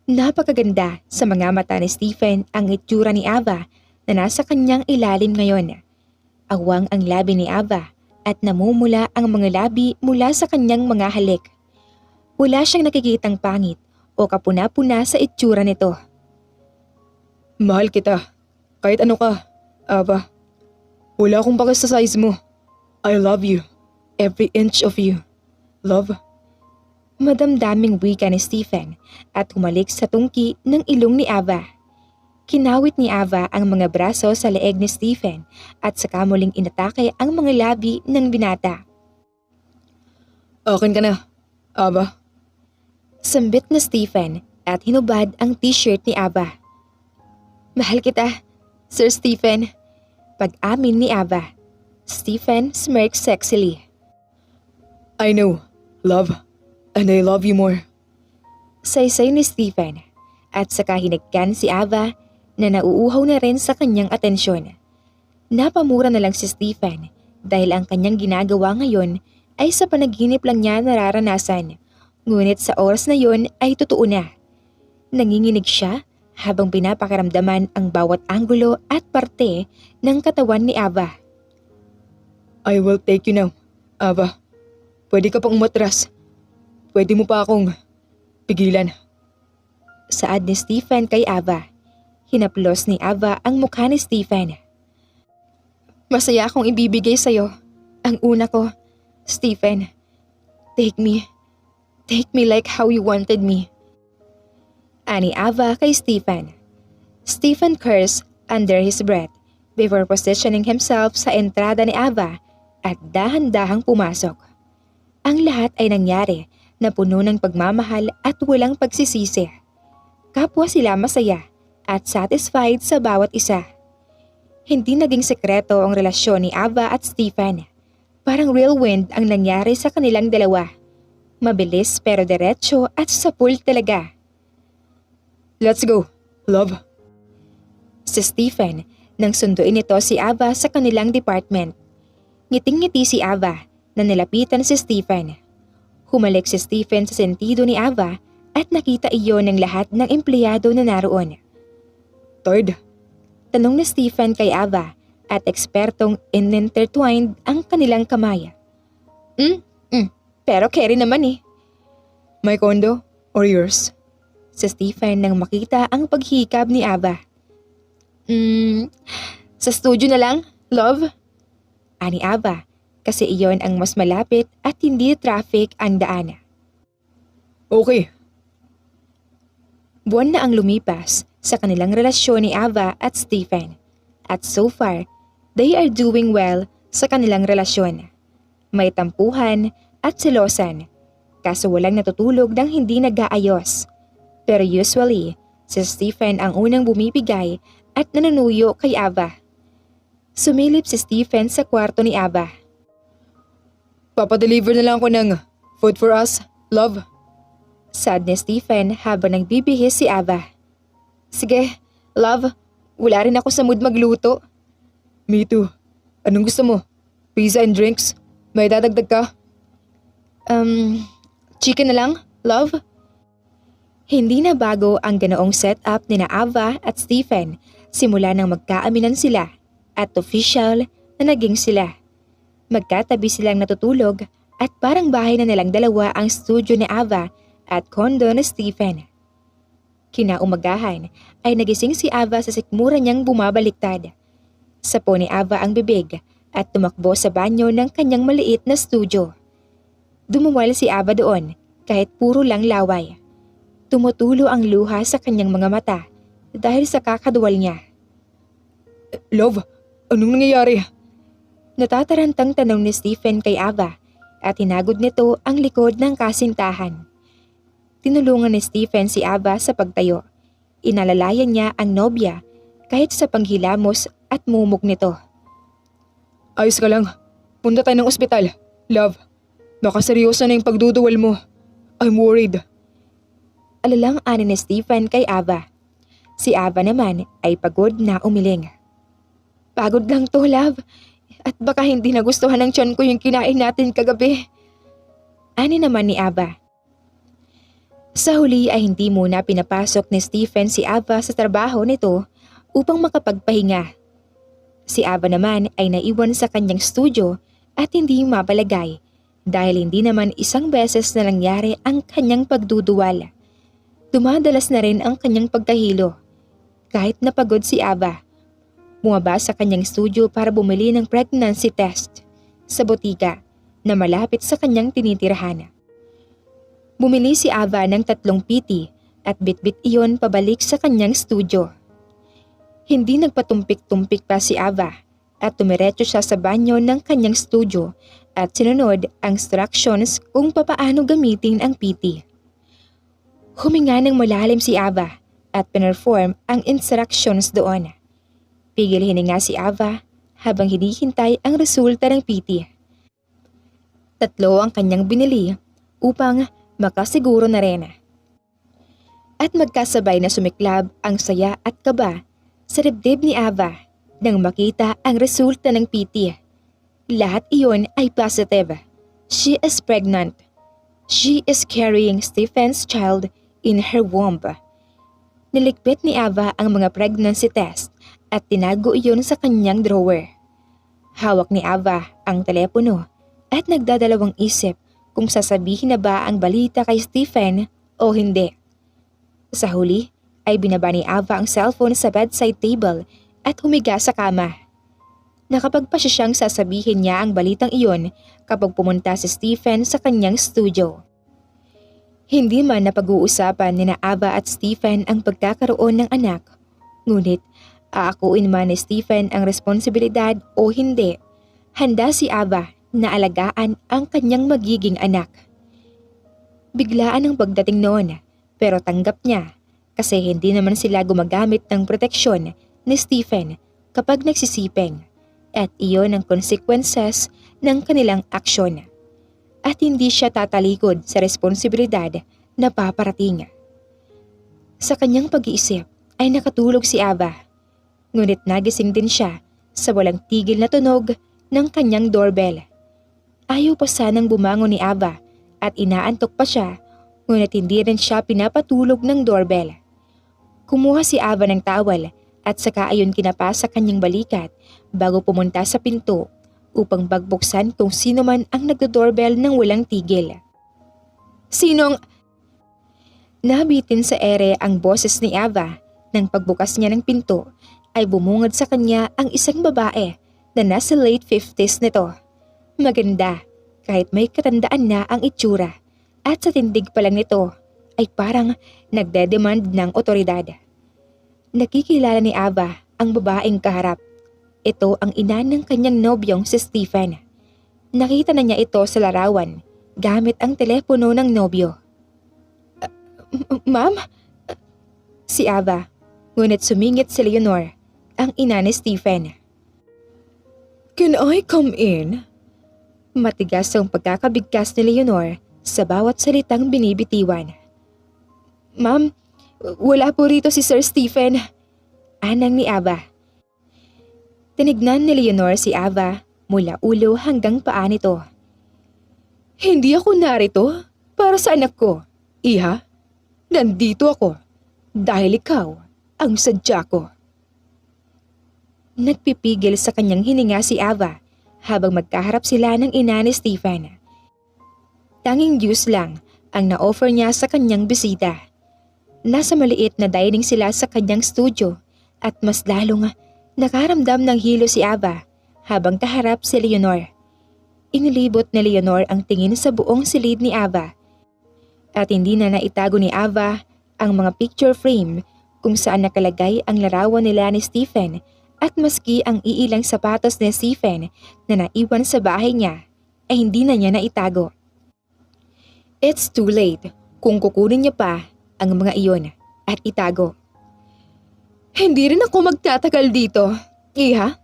Napakaganda sa mga mata ni Stephen ang itsura ni Ava na nasa kanyang ilalim ngayon. Awang ang labi ni Ava at namumula ang mga labi mula sa kanyang mga halik. Wala siyang nakikitang pangit o kapuna-puna sa itsura nito. Mahal kita. Kahit ano ka, Ava. Wala akong pake sa size mo. I love you. Every inch of you. Love. Madamdaming wika ni Stephen at humalik sa tungki ng ilong ni Ava. Kinawit ni Ava ang mga braso sa leeg ni Stephen at saka muling inatake ang mga labi ng binata. Akin ka na, Ava. Sambit na Stephen at hinubad ang t-shirt ni Ava. Mahal kita, Sir Stephen. Pag-amin ni Ava. Stephen smirked sexily. I know, love. And I love you more. Saysay ni Stephen at saka hinagkan si Ava na nauuhaw na rin sa kanyang atensyon. Napamura na lang si Stephen dahil ang kanyang ginagawa ngayon ay sa panaginip lang niya nararanasan. Ngunit sa oras na yon ay totoo na. Nanginginig siya habang pinapakiramdaman ang bawat anggulo at parte ng katawan ni Ava. I will take you now, Ava. Pwede ka pang umatras. Pwede mo pa akong pigilan. Saad ni Stephen kay Ava. Hinaplos ni Ava ang mukha ni Stephen. Masaya akong ibibigay sa'yo. Ang una ko, Stephen. Take me. Take me like how you wanted me. Ani Ava kay Stephen. Stephen cursed under his breath before positioning himself sa entrada ni Ava at dahan-dahang pumasok. Ang lahat ay nangyari na puno ng pagmamahal at walang pagsisisi. Kapwa sila masaya at satisfied sa bawat isa. Hindi naging sekreto ang relasyon ni Ava at Stephen. Parang real wind ang nangyari sa kanilang dalawa. Mabilis pero diretso at sapul talaga. Let's go, love. Si Stephen nang sunduin nito si Ava sa kanilang department. Ngiting-ngiti si Ava na nilapitan si Stephen. Humalik si Stephen sa sentido ni Ava at nakita iyon ng lahat ng empleyado na naroon. Tired? Tanong ni Stephen kay Ava at ekspertong inintertwined ang kanilang kamay. Pero carry naman eh. My condo or yours? Si Stephen nang makita ang paghikab ni Ava. Sa studio na lang, love? Ani Ava, kasi iyon ang mas malapit at hindi traffic ang daan. Okay. Buwan na ang lumipas sa kanilang relasyon ni Ava at Stephen. At so far, they are doing well sa kanilang relasyon. May tampuhan at selosan, kaso walang natutulog nang hindi nag-aayos. Pero usually, si Stephen ang unang bumibigay at nanunuyo kay Ava. Sumilip si Stephen sa kwarto ni Ava. Papadeliver na lang ako ng food for us, love. Sad ni Stephen habang nagbibihis si Ava. Sige, love, wala rin ako sa mood magluto. Me too. Anong gusto mo? Pizza and drinks? May dadagdag ka? Chicken na lang, love? Hindi na bago ang ganoong setup ni na Ava at Stephen simula nang magkaaminan sila at official na naging sila. Magkatabi silang natutulog at parang bahay na nilang dalawa ang studio ni Ava at kondo ni Stephen. Kinaumagahan ay nagising si Ava sa sikmura niyang bumabaliktad. Sapo ni Ava ang bibig at tumakbo sa banyo ng kanyang maliit na studio. Dumuwal si Ava doon kahit puro lang laway. Tumutulo ang luha sa kanyang mga mata dahil sa kakaduwal niya. Love, anong nangyayari? Natatarantang tanong ni Stephen kay Ava at hinagod nito ang likod ng kasintahan. Tinulungan ni Stephen si Ava sa pagtayo. Inalalayan niya ang nobya kahit sa panghilamos at mumog nito. Ayos ka lang. Punta tayo ng ospital. Love, baka seryoso na yung pagduduwal mo. I'm worried. Alalang-ani ni Stephen kay Ava. Si Ava naman ay pagod na umiling. Pagod lang to, love. At baka hindi nagustuhan ng tiyan ko yung kinain natin kagabi. Ani naman ni Ava. Sa huli ay hindi muna pinapasok ni Stephen si Ava sa trabaho nito upang makapagpahinga. Si Ava naman ay naiwan sa kanyang studio at hindi mabalagay dahil hindi naman isang beses na nangyari ang kanyang pagduduwal. Dumadalas na rin ang kanyang pagkahilo. Kahit napagod si Ava, bumaba sa kanyang studio para bumili ng pregnancy test sa botika na malapit sa kanyang tinitirahan. Bumili si Ava ng 3 PT at bitbit iyon pabalik sa kanyang studio. Hindi nagpatumpik-tumpik pa si Ava at tumiretso siya sa banyo ng kanyang studio at sinunod ang instructions kung papaano gamitin ang PT. Huminga ng malalim si Ava at pinerform ang instructions doon. Pigil hininga si Ava habang hinihintay ang resulta ng PT. 3 ang kanyang binili upang makasiguro na rin. At magkasabay na sumiklab ang saya at kaba sa dibdib ni Ava nang makita ang resulta ng PT. Lahat iyon ay positive. She is pregnant. She is carrying Stephen's child in her womb. Niligpit ni Ava ang mga pregnancy test at tinago iyon sa kanyang drawer. Hawak ni Ava ang telepono at nagdadalawang isip kung sasabihin na ba ang balita kay Stephen o hindi. Sa huli ay binaba ni Ava ang cellphone sa bedside table at humiga sa kama. Nakapagpasya siyang sasabihin niya ang balitang iyon kapag pumunta si Stephen sa kanyang studio. Hindi man napag-uusapan ni na Ava at Stephen ang pagkakaroon ng anak, ngunit aakuin man ni Stephen ang responsibilidad o hindi, handa si Ava na alagaan ang kanyang magiging anak. Biglaan ang pagdating noon pero tanggap niya kasi hindi naman sila gumagamit ng proteksyon ni Stephen kapag nagsisiping at iyon ang consequences ng kanilang aksyon. At hindi siya tatalikod sa responsibilidad na paparating. Sa kanyang pag-iisip ay nakatulog si Ava, ngunit nagising din siya sa walang tigil na tunog ng kanyang doorbell. Ayaw pa sanang bumangon ni Ava at inaantok pa siya, ngunit hindi rin siya pinapatulog ng doorbell. Kumuha si Ava ng tawel at saka ayon kinapa sa kanyang balikat bago pumunta sa pinto upang bagbuksan kung sino man ang nagdo-doorbell ng walang tigil. Sinong... Nabitin sa ere ang boses ni Ava. Nang pagbukas niya ng pinto ay bumungad sa kanya ang isang babae na nasa late 50s nito. Maganda kahit may katandaan na ang itsura at sa tindig pa lang nito ay parang nagdedemand ng otoridad. Nakikilala ni Ava ang babaeng kaharap. Ito ang ina ng kanyang nobyong si Stephen. Nakita na niya ito sa larawan gamit ang telepono ng nobyo. Ma'am? Si Ava, ngunit sumingit si Leonor, ang ina ni Stephen. Can I come in? Matigas ang pagkakabigkas ni Leonor sa bawat salitang binibitiwan. Ma'am, wala po rito si Sir Stephen. Anang ni Ava. Tinignan ni Leonor si Ava mula ulo hanggang paa nito. Hindi ako narito para sa anak ko, iha. Nandito ako dahil ikaw ang sadya ko. Nagpipigil sa kanyang hininga si Ava habang magkaharap sila ng ina ni Stephen. Tanging juice lang ang na-offer niya sa kanyang bisita. Nasa maliit na dining sila sa kanyang studio at mas lalong nakaramdam ng hilo si Ava habang kaharap si Leonor. Inilibot ni Leonor ang tingin sa buong silid ni Ava at hindi na naitago ni Ava ang mga picture frame kung saan nakalagay ang larawan nila ni Stephen at maski ang iilang sapatos ni Stephen na naiwan sa bahay niya ay hindi na niya naitago. It's too late kung kukunin niya pa ang mga iyon at itago. Hindi rin ako magtatagal dito, iha.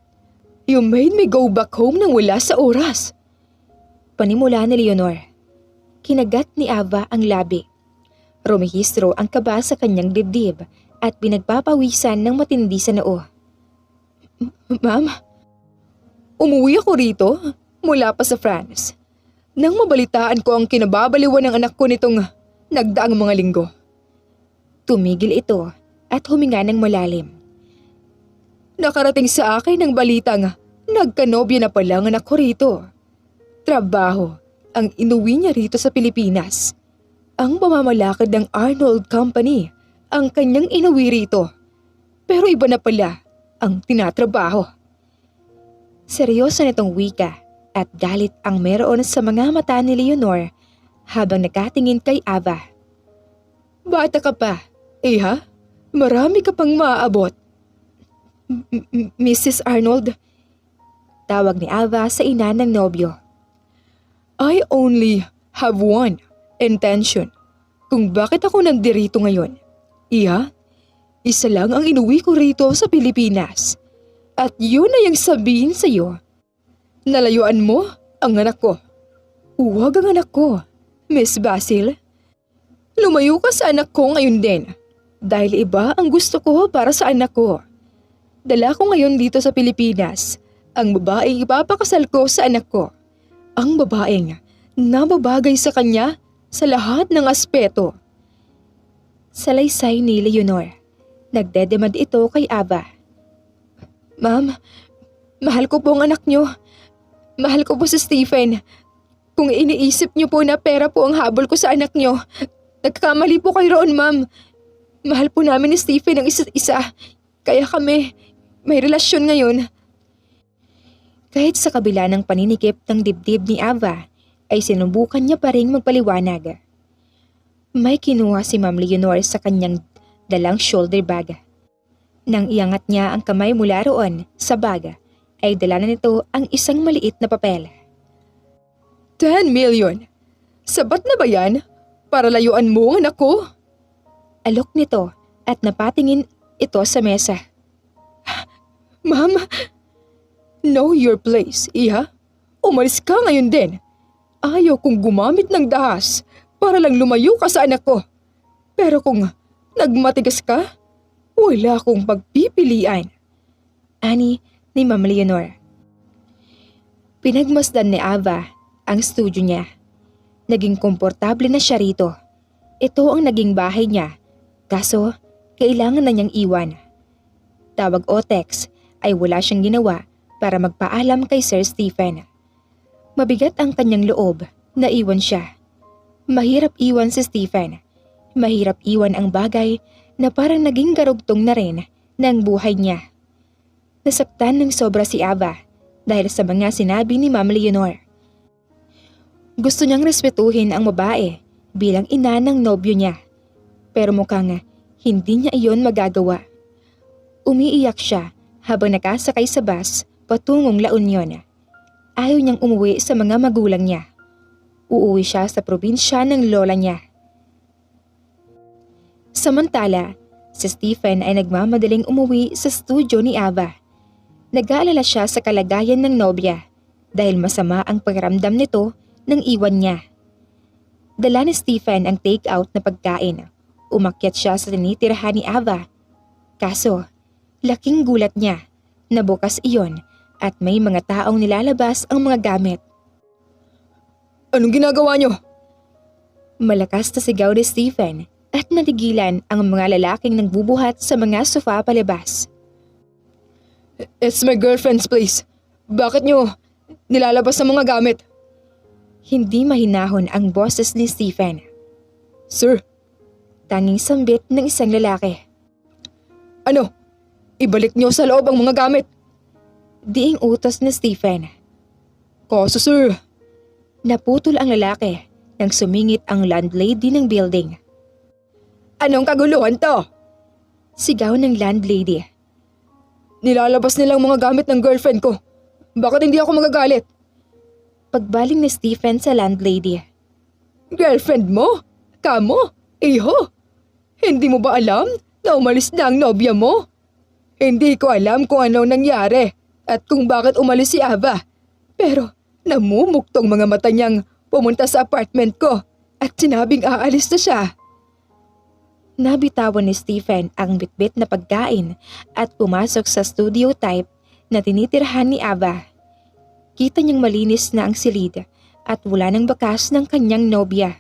You made me go back home nang wala sa oras. Panimula ni Leonor. Kinagat ni Ava ang labi. Rumihistro ang kaba sa kanyang dibdib at pinagpapawisan ng matindi sa noo. Ma'am, umuwi ako rito mula pa sa France nang mabalitaan ko ang kinababaliwan ng anak ko nitong nagdaang mga linggo. Tumigil ito at huminga ng malalim. Nakarating sa akin ang balitang nagkanobya na pala ang anak ko rito. Trabaho ang inuwi niya rito sa Pilipinas. Ang pamamalakad ng Arnold Company ang kanyang inuwi rito. Pero iba na pala ang tinatrabaho. Seryoso nitong wika at galit ang meron sa mga mata ni Leonor habang nakatingin kay Ava. Bata ka pa, iha. Marami ka pang maaabot. Mrs. Arnold, tawag ni Ava sa ina ng nobyo. I only have one intention kung bakit ako nandirito ngayon. Iha, isa lang ang inuwi ko rito sa Pilipinas. At yun na yung sabihin sa'yo. Nalayuan mo ang anak ko. Huwag ang anak ko, Miss Basil. Lumayo ka sa anak ko ngayon din. Dahil iba ang gusto ko para sa anak ko. Dala ko ngayon dito sa Pilipinas ang babaeng ipapakasal ko sa anak ko. Ang babaeng nababagay sa kanya sa lahat ng aspeto. Salaysay ni Leonor. Nagdedemand ito kay Ava. Ma'am, mahal ko po ang anak niyo. Mahal ko po si Stephen. Kung iniisip niyo po na pera po ang habol ko sa anak niyo, nagkamali po kayo roon, ma'am. Mahal po namin ni Stephen ang isa't isa. Kaya kami may relasyon ngayon. Kahit sa kabila ng paninikip ng dibdib ni Ava, ay sinubukan niya pa rin magpaliwanag. May kinuha si Ma'am Leonor sa kanyang dalang shoulder bag. Nang iangat niya ang kamay mula roon sa bag, ay dala na nito ang isang maliit na papel. 10 million. Sabat na ba yan para layuan mo ang anak ko? Alok nito at napatingin ito sa mesa. Ma'am, know your place, iha. Umalis ka ngayon din. Ayaw kong gumamit ng dahas para lang lumayo ka sa anak ko. Pero kung nagmatigas ka, wala akong pagpipilian. Ani ni Ma'am Leonor. Pinagmasdan ni Ava ang studio niya. Naging komportable na siya rito. Ito ang naging bahay niya, kaso kailangan na niyang iwan. Tawag o text ay wala siyang ginawa para magpaalam kay Sir Stephen. Mabigat ang kanyang loob na iwan siya. Mahirap iwan si Stephen. Mahirap iwan ang bagay na parang naging garugtong na rin ng buhay niya. Nasaktan ng sobra si Ava dahil sa mga sinabi ni Ma'am Leonor. Gusto niyang respetuhin ang babae bilang ina ng nobyo niya. Pero mukhang hindi niya iyon magagawa. Umiiyak siya habang nakasakay sa bus patungong La Union. Ayaw niyang umuwi sa mga magulang niya. Uuwi siya sa probinsya ng lola niya. Samantala, si Stephen ay nagmamadaling umuwi sa studio ni Ava. Nag-aalala siya sa kalagayan ng nobya dahil masama ang pakiramdam nito nang iwan niya. Dala ni Stephen ang take-out na pagkain. Umakyat siya sa tinitirahan ni Ava. Kaso, laking gulat niya na bukas iyon at may mga taong nilalabas ang mga gamit. Anong ginagawa niyo? Malakas na sigaw ni Stephen at natigilan ang mga lalaking nagbubuhat sa mga sofa palabas. It's my girlfriend's place. Bakit niyo nilalabas ang mga gamit? Hindi mahinahon ang boses ni Stephen. Sir, Tanging sambit ng isang lalaki. ano? Ibalik niyo sa loob ang mga gamit. Diing utos ni Stephen. Kaso sir, Naputol ang lalaki nang sumingit ang landlady ng building. anong kaguluhan to? Sigaw ng landlady. Nilalabas nilang mga gamit ng girlfriend ko. Bakit hindi ako magagalit? Pagbaling ni Stephen sa landlady. Girlfriend mo? Kamo? Iho? Hindi mo ba alam na umalis na ang nobya mo? Hindi ko alam kung ano nangyari at kung bakit umalis si Ava. Pero namumuktong mga mata niyang pumunta sa apartment ko at sinabing aalis na siya. Nabitawan ni Stephen ang bitbit na pagkain at pumasok sa studio type na tinitirhan ni Ava. Kita niyang malinis na ang silid at wala ng bakas ng kanyang nobya.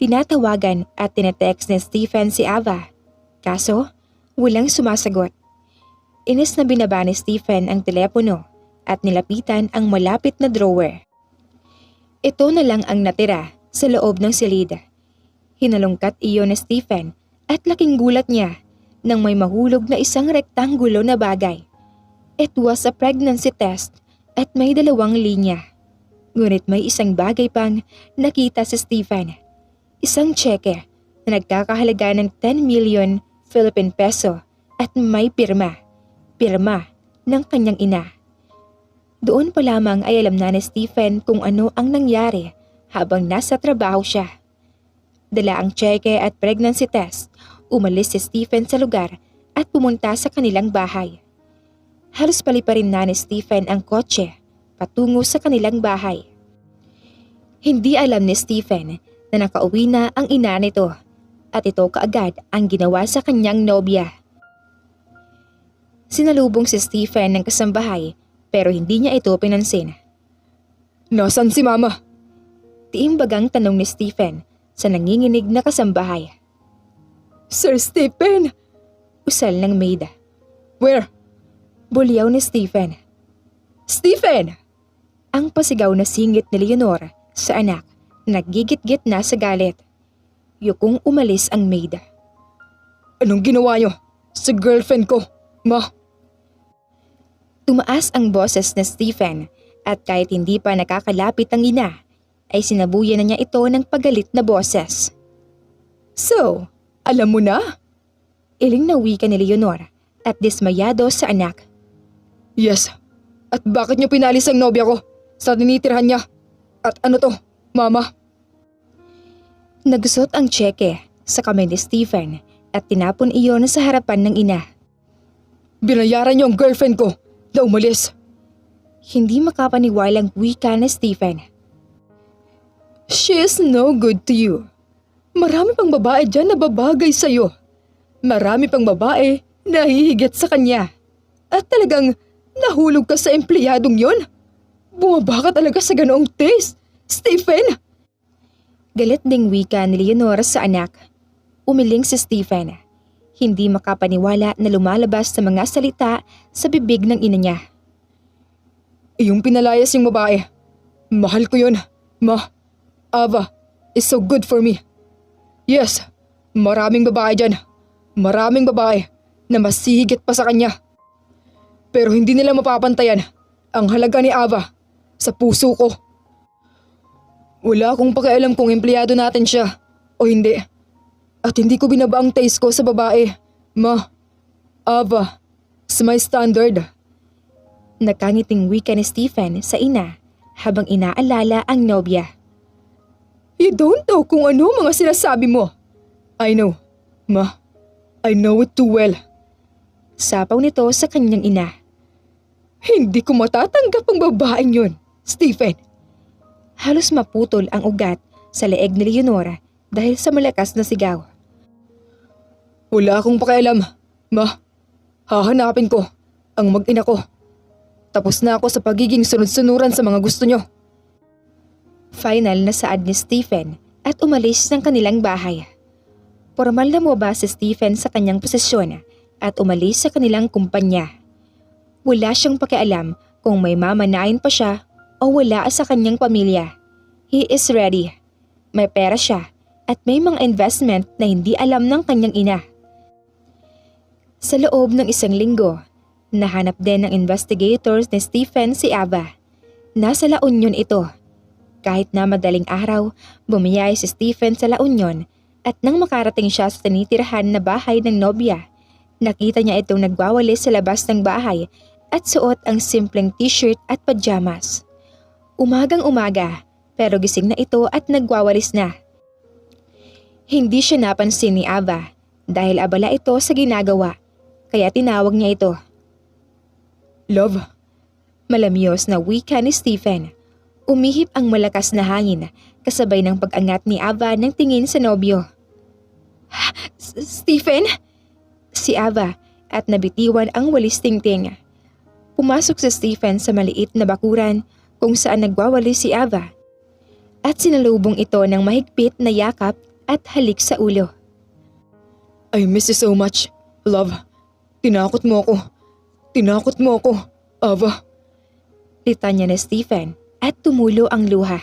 Tinatawagan at tinetext ni Stephen si Ava. Kaso, walang sumasagot. Inis na binaba ni Stephen ang telepono at nilapitan ang malapit na drawer. Ito na lang ang natira sa loob ng silid. Hinalungkat iyon ni Stephen at laking gulat niya nang may mahulog na isang rektangulo na bagay. It was a pregnancy test at may 2 linya. Ngunit may isang bagay pang nakita si Stephen. Isang tseke na nagkakahalaga ng 10 million Philippine peso at may pirma. Pirma ng kanyang ina. Doon pa lamang ay alam na ni Stephen kung ano ang nangyari habang nasa trabaho siya. Dala ang tseke at pregnancy test, umalis si Stephen sa lugar at pumunta sa kanilang bahay. Halos paliparin na ni Stephen ang kotse patungo sa kanilang bahay. Hindi alam ni Stephen na nakauwi na ang ina nito at ito kaagad ang ginawa sa kanyang nobya. Sinalubong si Stephen ng kasambahay pero hindi niya ito pinansin. Nasaan si Mama? Tiimbagang tanong ni Stephen sa nanginginig na kasambahay. Sir Stephen! Usal ng maid. Where? Bulyaw ni Stephen. Stephen! Ang pasigaw na singit ni Leonor sa anak na naggigit-git na sa galit. Yukong umalis ang maid. Anong ginawa niyo sa girlfriend ko, Ma? Tumaas ang boses ni Stephen at kahit hindi pa nakakalapit ang ina, ay sinabuyan na niya ito ng pagalit na boses. So, alam mo na? Iling na wika ni Leonor at dismayado sa anak. Yes. At bakit niyo pinalis ang nobya ko sa tinitirhan niya? At ano to, Mama? Nagusot ang tseke sa kamay ni Stephen at tinapon iyon sa harapan ng ina. Binayaran niyo ang girlfriend ko na umalis. Hindi makapaniwalang wika ni Stephen. She is no good to you. Marami pang babae dyan na babagay sa'yo. Marami pang babae na hihigit sa kanya. At talagang nahulog ka sa empleyadong yon. Bumaba ka talaga sa ganoong taste Stephen! Galit ding wika ni Leonora sa anak. Umiling si Stephen. Hindi makapaniwala na lumalabas sa mga salita sa bibig ng ina niya. Yung pinalayas yung babae. Mahal ko yun. Ava is so good for me. Yes, maraming babae dyan. Maraming babae na mas hihigit pa sa kanya. Pero hindi nila mapapantayan ang halaga ni Ava sa puso ko. Wala akong pakialam kung empleyado natin siya o hindi. At hindi ko binaba ang taste ko sa babae. Ava is my standard. Nakangiting wika ni Stephen sa ina habang inaalala ang nobya. You don't know kung ano mga sinasabi mo. I know, Ma. I know it too well. Sapaw nito sa kanyang ina. Hindi ko matatanggap ang babaeng yun, Stephen. Halos maputol ang ugat sa leeg ni Leonora dahil sa malakas na sigaw. Wala akong pakialam, Ma. Hahanapin ko ang mag-ina ko. Tapos na ako sa pagiging sunod-sunuran sa mga gusto nyo. Final na saad ni Stephen at umalis ng kanilang bahay. Formal na mubaba si Stephen sa kanyang posisyon at umalis sa kanilang kumpanya. Wala siyang pakialam kung may mamanain pa siya o wala sa kanyang pamilya. He is ready. May pera siya at may mga investment na hindi alam ng kanyang ina. Sa loob ng 1 linggo, nahanap din ng investigators ni Stephen si Ava. Nasa La Union ito. Kahit na madaling araw, bumiyay si Stephen sa La Union at nang makarating siya sa tinitirahan na bahay ng nobya, nakita niya itong nagwawalis sa labas ng bahay at suot ang simpleng t-shirt at pajamas. Umagang-umaga, pero gising na ito at nagwawalis na. Hindi siya napansin ni Ava dahil abala ito sa ginagawa, kaya tinawag niya ito. Love. Malamyos na wika ni Stephen. Umihip ang malakas na hangin kasabay ng pag-angat ni Ava ng tingin sa nobyo. Stephen? Si Ava at nabitiwan ang walis tingting. Pumasok si Stephen sa maliit na bakuran kung saan nagwawalis si Ava at sinalubong ito ng mahigpit na yakap at halik sa ulo. I miss you so much, love. Tinakot mo ako. Tinakot mo ako, Ava. Litanya ni Stephen at tumulo ang luha.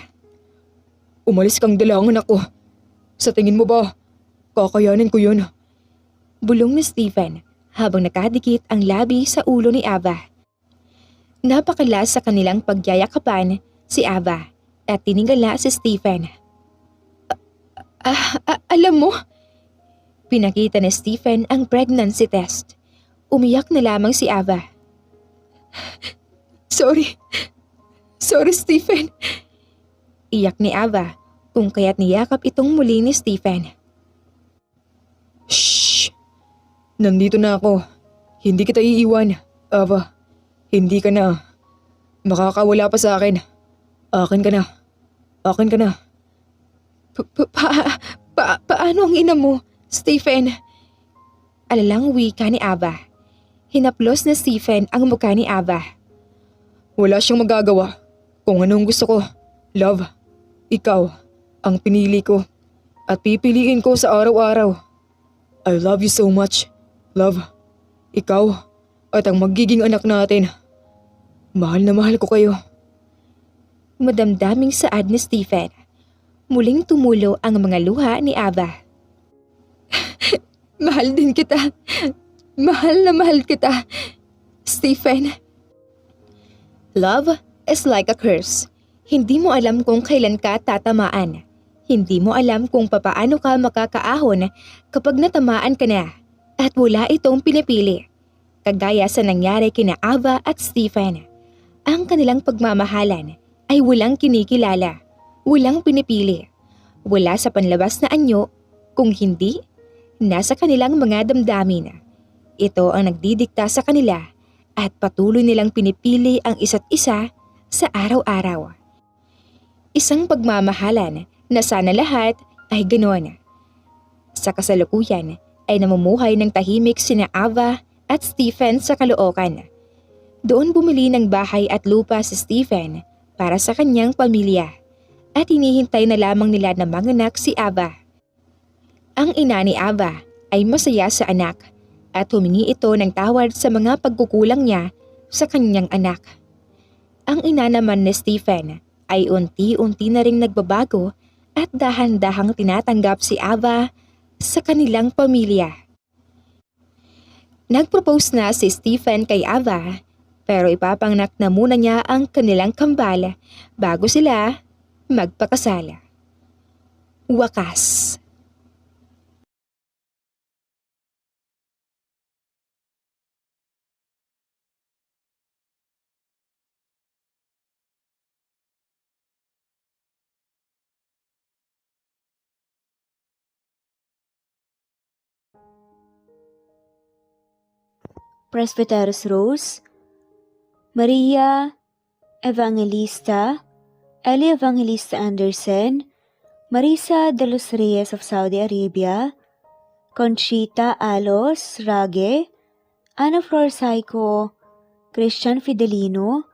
Umalis kang dalangan ako. Sa tingin mo ba, kakayanin ko yun? Bulong ni Stephen habang nakadikit ang labi sa ulo ni Ava. Napakalas sa kanilang pagyayakapan si Ava at tiningala si Stephen. Alam mo? Pinakita ni Stephen ang pregnancy test. Umiyak na lamang si Ava. Sorry, Stephen. Iyak ni Ava kung kaya't niyakap itong muli ni Stephen. Shh! Nandito na ako. Hindi kita iiwan, Ava. Hindi ka na. Makakawala pa sa akin. Akin ka na. Akin ka na. Paano ang ina mo, Stephen? Alalang wika ni Ava. Hinaplos na Stephen ang mukha ni Ava. Wala siyang magagawa kung anong gusto ko. Love, ikaw ang pinili ko at pipiliin ko sa araw-araw. I love you so much, love. Ikaw at ang magiging anak natin. Mahal na mahal ko kayo. Madamdaming saad ni Stephen. Muling tumulo ang mga luha ni Ava. Mahal din kita. Mahal na mahal kita, Stephen. Love is like a curse. Hindi mo alam kung kailan ka tatamaan. Hindi mo alam kung papaano ka makakaahon kapag natamaan ka na at wala itong pinipili. Kagaya sa nangyari kina Ava at Stephen. Ang kanilang pagmamahalan ay walang kinikilala, walang pinipili. Wala sa panlabas na anyo, kung hindi, nasa kanilang mga damdamin. Ito ang nagdidikta sa kanila at patuloy nilang pinipili ang isa't isa sa araw-araw. Isang pagmamahalan na sana lahat ay ganoon. Sa kasalukuyan ay namumuhay ng tahimik sina Ava at Stephen sa Caloocan. Doon bumili ng bahay at lupa si Stephen para sa kanyang pamilya at hinihintay na lamang nila na manganak si Ava. Ang ina ni Ava ay masaya sa anak at humingi ito ng tawad sa mga pagkukulang niya sa kanyang anak. Ang ina naman ni Stephen ay unti-unti na ring nagbabago at dahan-dahang tinatanggap si Ava sa kanilang pamilya. Nag-propose na si Stephen kay Ava pero ipapangnak na muna niya ang kanilang kambal bago sila magpakasal. Wakas. Presbyteros Rose, Maria Evangelista, Eli Evangelista Anderson, Marisa de los Reyes of Saudi Arabia, Conchita Alos Rage, Ana Flor Saico, Christian Fidelino,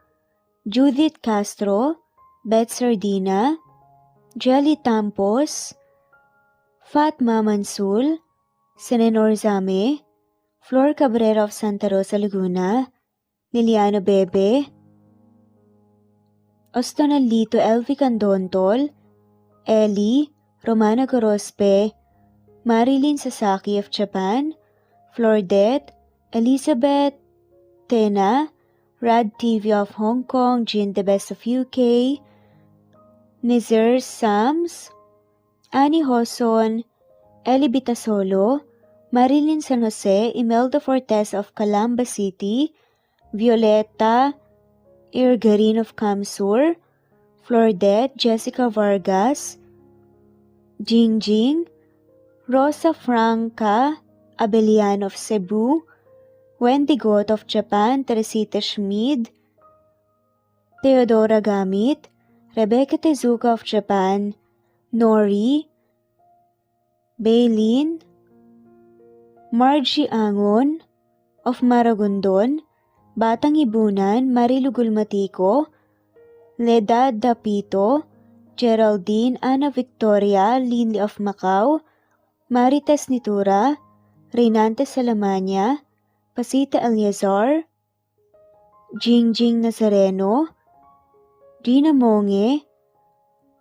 Judith Castro, Beth Sardina, Jelly Tampos, Fatma Mansul, Senenor Zame, Flor Cabrera of Santa Rosa, Laguna, Liliano Bebe, Ostonalito Elvi Candontol, Eli, Romana Gorospe, Marilyn Sasaki of Japan, Flordet, Elizabeth Tena, Rad TV of Hong Kong, Jean the Best of UK, Nizar Sams, Annie Hoson, Eli Bitasolo, Marilyn San Jose, Imelda Fortes of Calamba City, Violeta Irgarin of Kamsur, Flordet, Jessica Vargas, Jingjing, Rosa Franca Abelian of Cebu, Wendy Goth of Japan, Teresita Schmid, Theodora Gamit, Rebecca Tezuka of Japan, Nori, Bailin, Margie Angon of Maragondon, Batang Ibunan, Marilu Gulmatico, Leda Dapito, Geraldine Ana Victoria Linley of Macau, Marites Nitura, Reynante Salamania, Pasita Eliazar, Jingjing Nazareno, Gina Monge,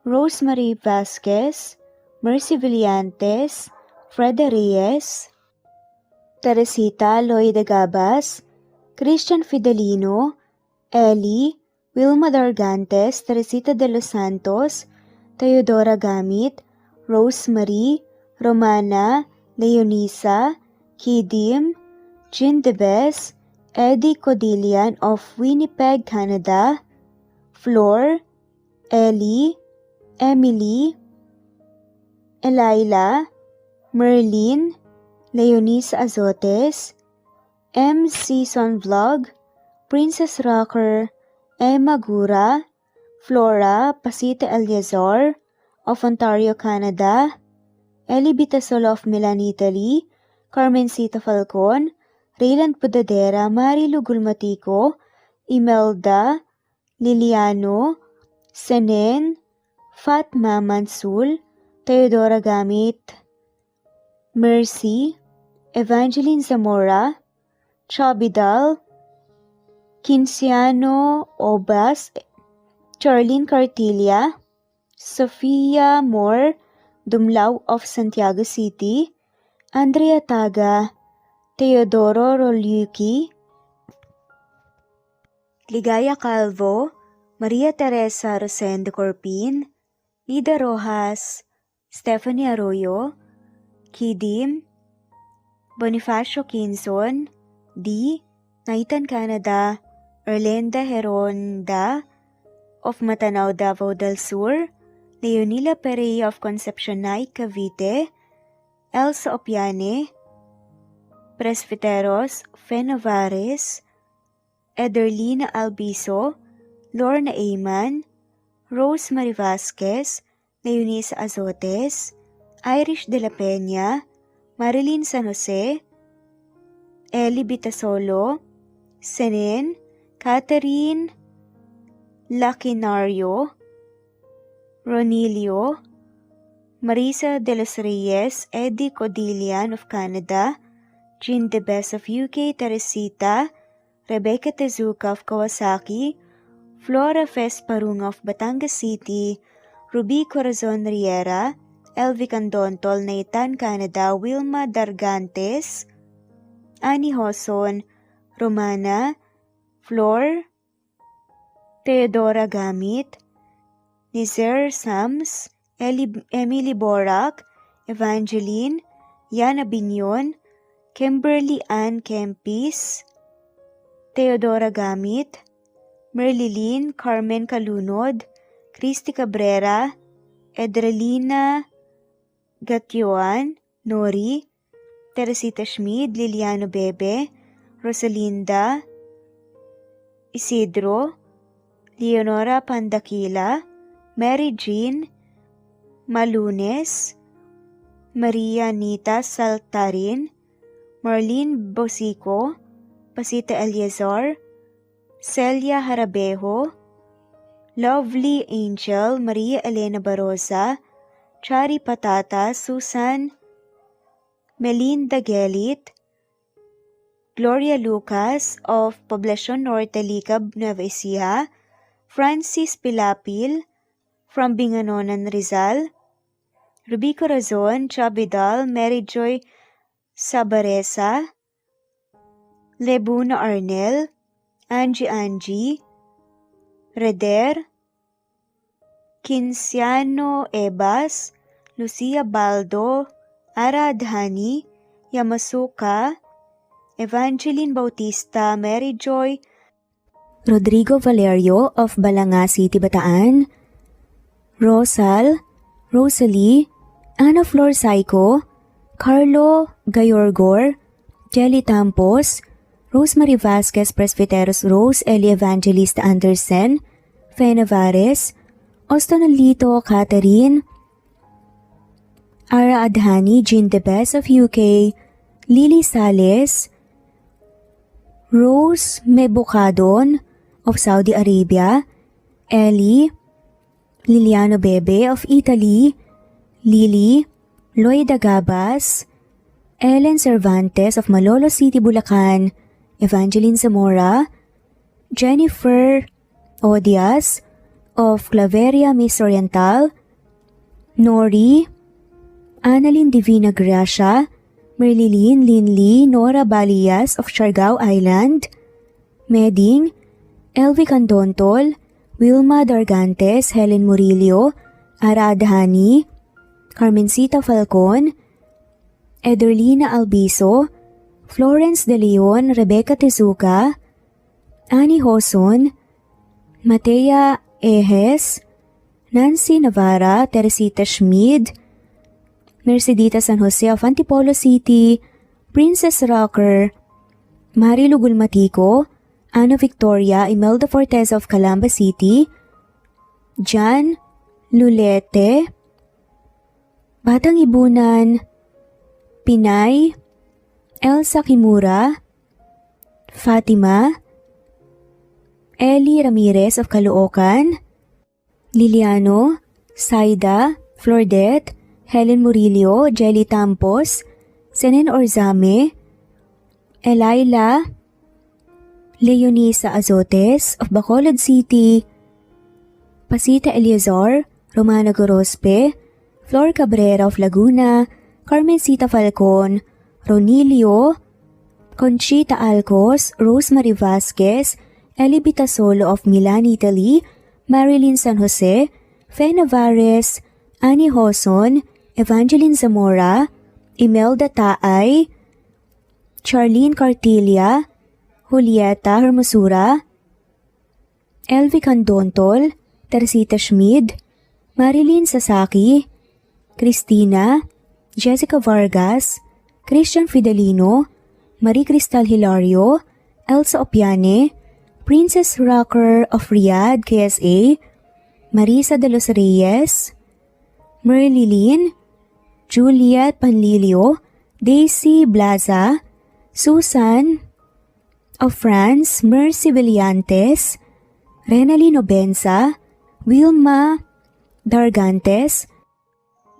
Rosemary Vasquez, Mercy Villantes, Freda Reyes, Teresita Loida Gabas, Christian Fidelino, Eli, Wilma Dargantes, Teresita de los Santos, Teodora Gamit, Rosemary, Romana, Leonisa, Kidim, Jean Debes, Eddie Codillian of Winnipeg, Canada, Flor, Ellie, Emily, Elila, Merlin, Leonisa Azotes, M. Season Vlog, Princess Rocker, Emma Gura, Flora Pasita Eliazar of Ontario, Canada, Eli Bitasol of Milan, Italy, Carmencita Falcon, Rayland Pudadera, Marilu Gulmatico, Imelda, Liliano, Senen, Fatma Mansul, Teodora Gamit, Mercy, Evangeline Zamora, Chabidal, Kinciano Obas, Charlene Cartilla, Sofia Moore, Dumlao of Santiago City, Andrea Taga, Teodoro Rolyuki, Ligaya Calvo, Maria Teresa Rosendo Corpin, Ida Rojas, Stephanie Arroyo, Kidim, Bonifacio Quinzon, D. Naitan Canada, Erlenda Heronda of Matanao, Davao del Sur, Leonila Perea of Concepcion Nay, Cavite, Elsa Opiane, Presbyteros Fe Navares, Ederlina Albiso, Lorna Ayman, Rosemary Vasquez, Leonisa Azotes, Irish de la Peña, Marilyn San Jose, Eli Bitasolo, Senen, Catherine Lacinario, Ronilio, Marisa de los Reyes, Eddie Codillian of Canada, Jean Debes of UK, Teresita, Rebecca Tezuka of Kawasaki, Flora Fesparung of Batangas City, Ruby Corazon Riera, Elvi Candontol, Naitan, Canada, Wilma Dargantes, Annie Hoson, Romana, Flor, Theodora Gamit, Nizer Sams, Emily Borak, Evangeline, Yana Binyon, Kimberly Ann Kempis, Theodora Gamit, Merlilyn Carmen Calunod, Christy Cabrera, Edralina Gatyoan, Nori, Teresita Schmid, Liliano Bebe, Rosalinda, Isidro, Leonora Pandakila, Mary Jean Malunes, Maria Anita Saltarin, Marlene Bosico, Pasita Eliazar, Celia Harabejo, Lovely Angel, Maria Elena Barosa, Chari Patata, Susan Melinda Gelit, Gloria Lucas of Poblacion Norte, Licab, Nueva Ecija, Francis Pilapil from Binganonan, Rizal, Ruby Corazon, Chabidal, Mary Joy Sabaresa, Lebuna Arnel, Angie, Reder, Kinciano Ebas, Lucia Baldo, Ara Adhani, Yamasuka, Evangeline Bautista, Mary Joy, Rodrigo Valerio of Balanga City, Bataan, Rosal, Rosalie, Ana Flor Saico, Carlo Gayorgor, Jelly Tampos, Rosemary Vasquez Presbyteros Rose, Eli Evangelista Anderson, Fe Navares, Ostonalito Catherine, Ara Adhani, Jean Debes of UK, Lily Sales, Rose Mebukadon of Saudi Arabia, Ellie, Liliano Bebe of Italy, Lily, Loida Gabas, Ellen Cervantes of Malolo City, Bulacan, Evangeline Zamora, Jennifer Odias of Claveria, Miss Oriental, Nori, Annalyn Divina Gracia, Merlilyn Linley, Nora Balias of Siargao Island, Meding, Elvi Candontol, Wilma Dargantes, Helen Murillo, Ara Adhani, Carmencita Falcon, Ederlina Albiso, Florence De Leon, Rebecca Tezuka, Annie Hoson, Matea Ejes, Nancy Navarra, Teresita Schmid, Mercedita San Jose of Antipolo City, Princess Rocker, Marilu Gulmatico, Ana Victoria, Imelda Fortes of Calamba City, Jan Lulete, Batang Ibunan, Pinay, Elsa Kimura, Fatima, Ellie Ramirez of Caloocan, Liliano, Saida, Flordet, Helen Murillo, Jelly Tampos, Senen Orzame, Elaila, Leonisa Azotes of Bacolod City, Pasita Eliazar, Romana Gorospe, Flor Cabrera of Laguna, Carmencita Falcon, Ronilio, Conchita Alcos, Rosemary Vasquez, Elibita Solo of Milan, Italy, Marilyn San Jose, Fe Navares, Annie Hoson, Evangeline Zamora, Imelda Taay, Charlene Cartilia, Julieta Hermosura, Elvi Candontol, Teresita Schmid, Marilyn Sasaki, Christina, Jessica Vargas, Christian Fidelino, Marie Cristal Hilario, Elsa Opiane, Princess Rocker of Riyadh, KSA, Marisa de los Reyes, Merlilyn, Juliet Panlilio, Daisy Blaza, Susan of France, Mercy Villantes, Renalyn Obenza, Wilma Dargantes,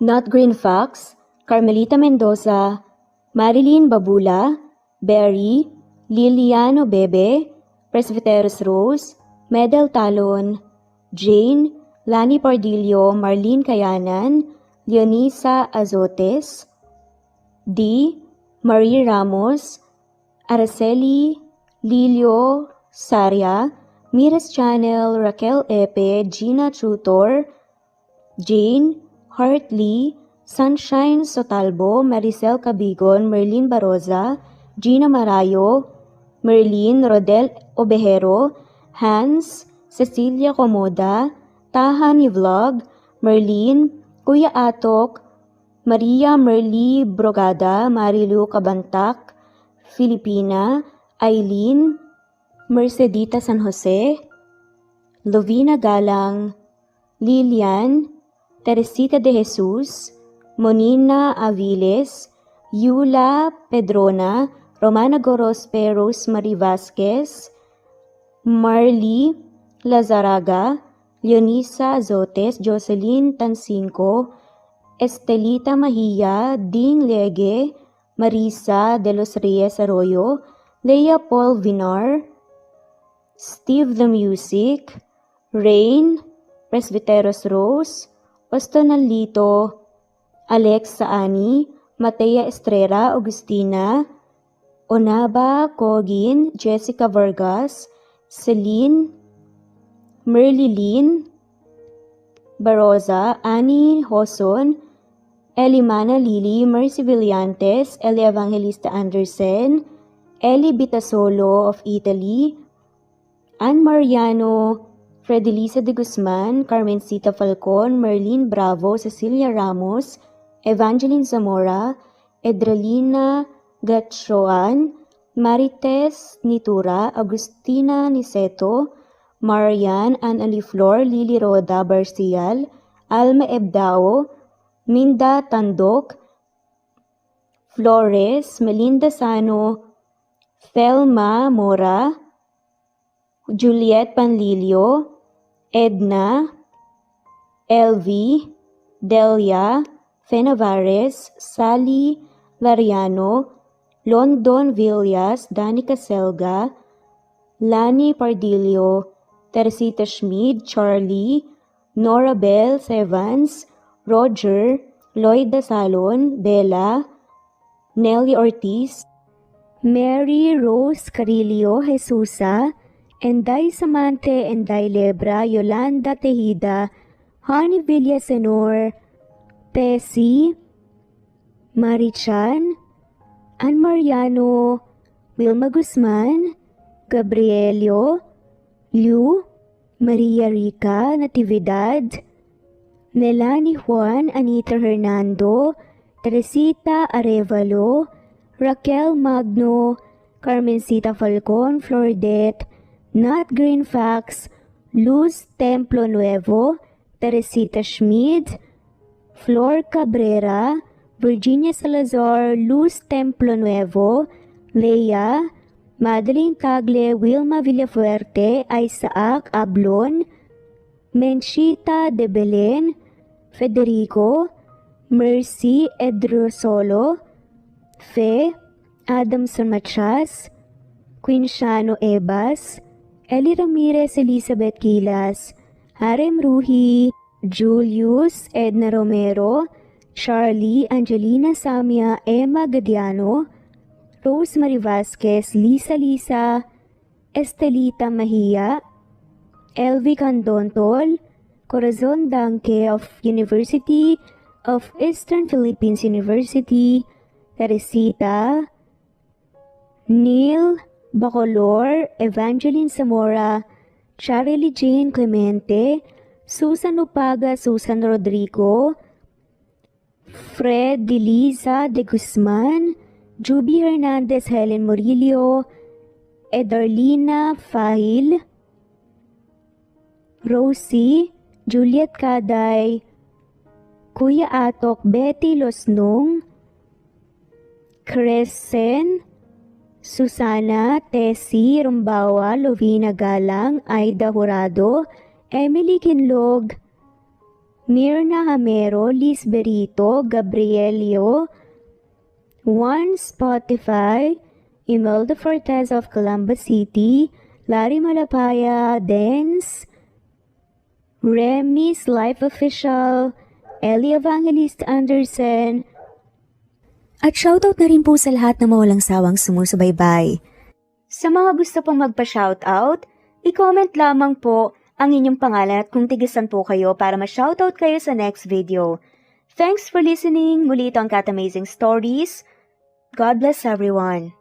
Not Green Fox, Carmelita Mendoza, Marilyn Babula, Berry, Liliano Bebe, Presbyteros Rose, Medel Talon, Jane, Lani Pardillo, Marlene Kayanan, Leonisa Azotes, D. Marie Ramos, Araceli Lilio Saria, Miras Channel, Raquel Epe, Gina Tutor, Jane, Hartley, Sunshine Sotalbo, Maricel Cabigon, Merlin Baroza, Gina Marayo, Merlin Rodel Obejero, Hans, Cecilia Comoda, Taha ni Vlog, Merlin, Kuya Atok, Maria Merly Brogada, Marilu Cabantac, Filipina, Eileen, Mercedita San Jose, Lovina Galang, Lilian, Teresita de Jesus, Monina Aviles, Yula Pedrona, Romana Gorospe, Rosemary Vasquez, Marley Lazaraga, Leonisa Azotes, Jocelyn Tancinco, Estelita Mahia, Ding Lege, Marisa de los Reyes Arroyo, Leia Paul Vinar, Steve the Music, Rain, Presbyteros Rose, Ostonalito, Alex Saani, Matea Estrera, Agustina, Onaba Cogin, Jessica Vargas, Celine, Merlilyn Baroza, Annie Hoson, Elimana Lili, Mercy Villantes, Eli Evangelista Anderson, Eli Bitasolo of Italy, Ann Mariano, Fredelisa de Guzman, Carmencita Falcon, Merlin Bravo, Cecilia Ramos, Evangeline Zamora, Edralina Gatchoan, Marites Nitura, Agustina Niceto, Marian, Ann Aliflor, Lily Roda Barcial, Alma Ebdao, Minda Tandok, Flores, Melinda Sano, Thelma Mora, Juliet Panlilio, Edna, Elvie, Delia, Fenavares, Sally Lariano, London Villas, Danica Selga, Lani Pardillo, Teresita Schmid, Charlie, Nora Bell Evans, Roger, Lloyd Dasalon, Bella, Nelly Ortiz, Mary Rose Carillo Jesusa, Enday Samante, Enday Lebra, Yolanda Tejida, Honey Villasenor, Tessie, Marichan, Ann Mariano, Wilma Guzman, Gabrielio, Liu, Maria Rica Natividad, Melanie Juan, Anita Hernando, Teresita Arevalo, Raquel Magno, Carmencita Falcon, Flordet, Nat Green Fax, Luz Templo Nuevo, Teresita Schmid, Flor Cabrera, Virginia Salazar, Luz Templo Nuevo, Leia, Madeline Tagle, Wilma Villafuerte, Isaac Ablon, Menchita de Belen, Federico, Mercy Edrosolo, Fe, Adamson Machas, Quinshano Ebas, Eli Ramirez Elizabeth Gilas, Harem Ruhi, Julius Edna Romero, Charlie Angelina Samia, Emma Gadiano, Rosemary Vasquez, Lisa, Estelita Mahia, Elvi Candontol, Corazon Danke of University of Eastern Philippines University, Teresita, Neil Bacolor, Evangeline Zamora, Charlie Jane Clemente, Susan Upaga, Susan Rodrigo, Fred Deliza de Guzman, Juby Hernandez, Helen Murillo, Edarlina Fahil, Rosie, Juliet Kaday, Kuya Atok, Betty Losnong, Crescen, Susana, Tessie, Rumbawa, Lovina Galang, Aida Jurado, Emily Kinlog, Mirna Hamero, Liz Berito, Gabrielio, Juan Spotify, Imelda Fortes of Columbus City, Larry Malapaya, Dens, Remy's Life Official, Ellie Evangelist Anderson, At shoutout na rin po sa lahat na mawalang sawang sumusubaybay. Sa mga gusto pong magpa-shoutout, i-comment lamang po ang inyong pangalan at kung tigisan po kayo para ma-shoutout kayo sa next video. Thanks for listening. Muli ito ang Cat Amazing Stories. God bless everyone.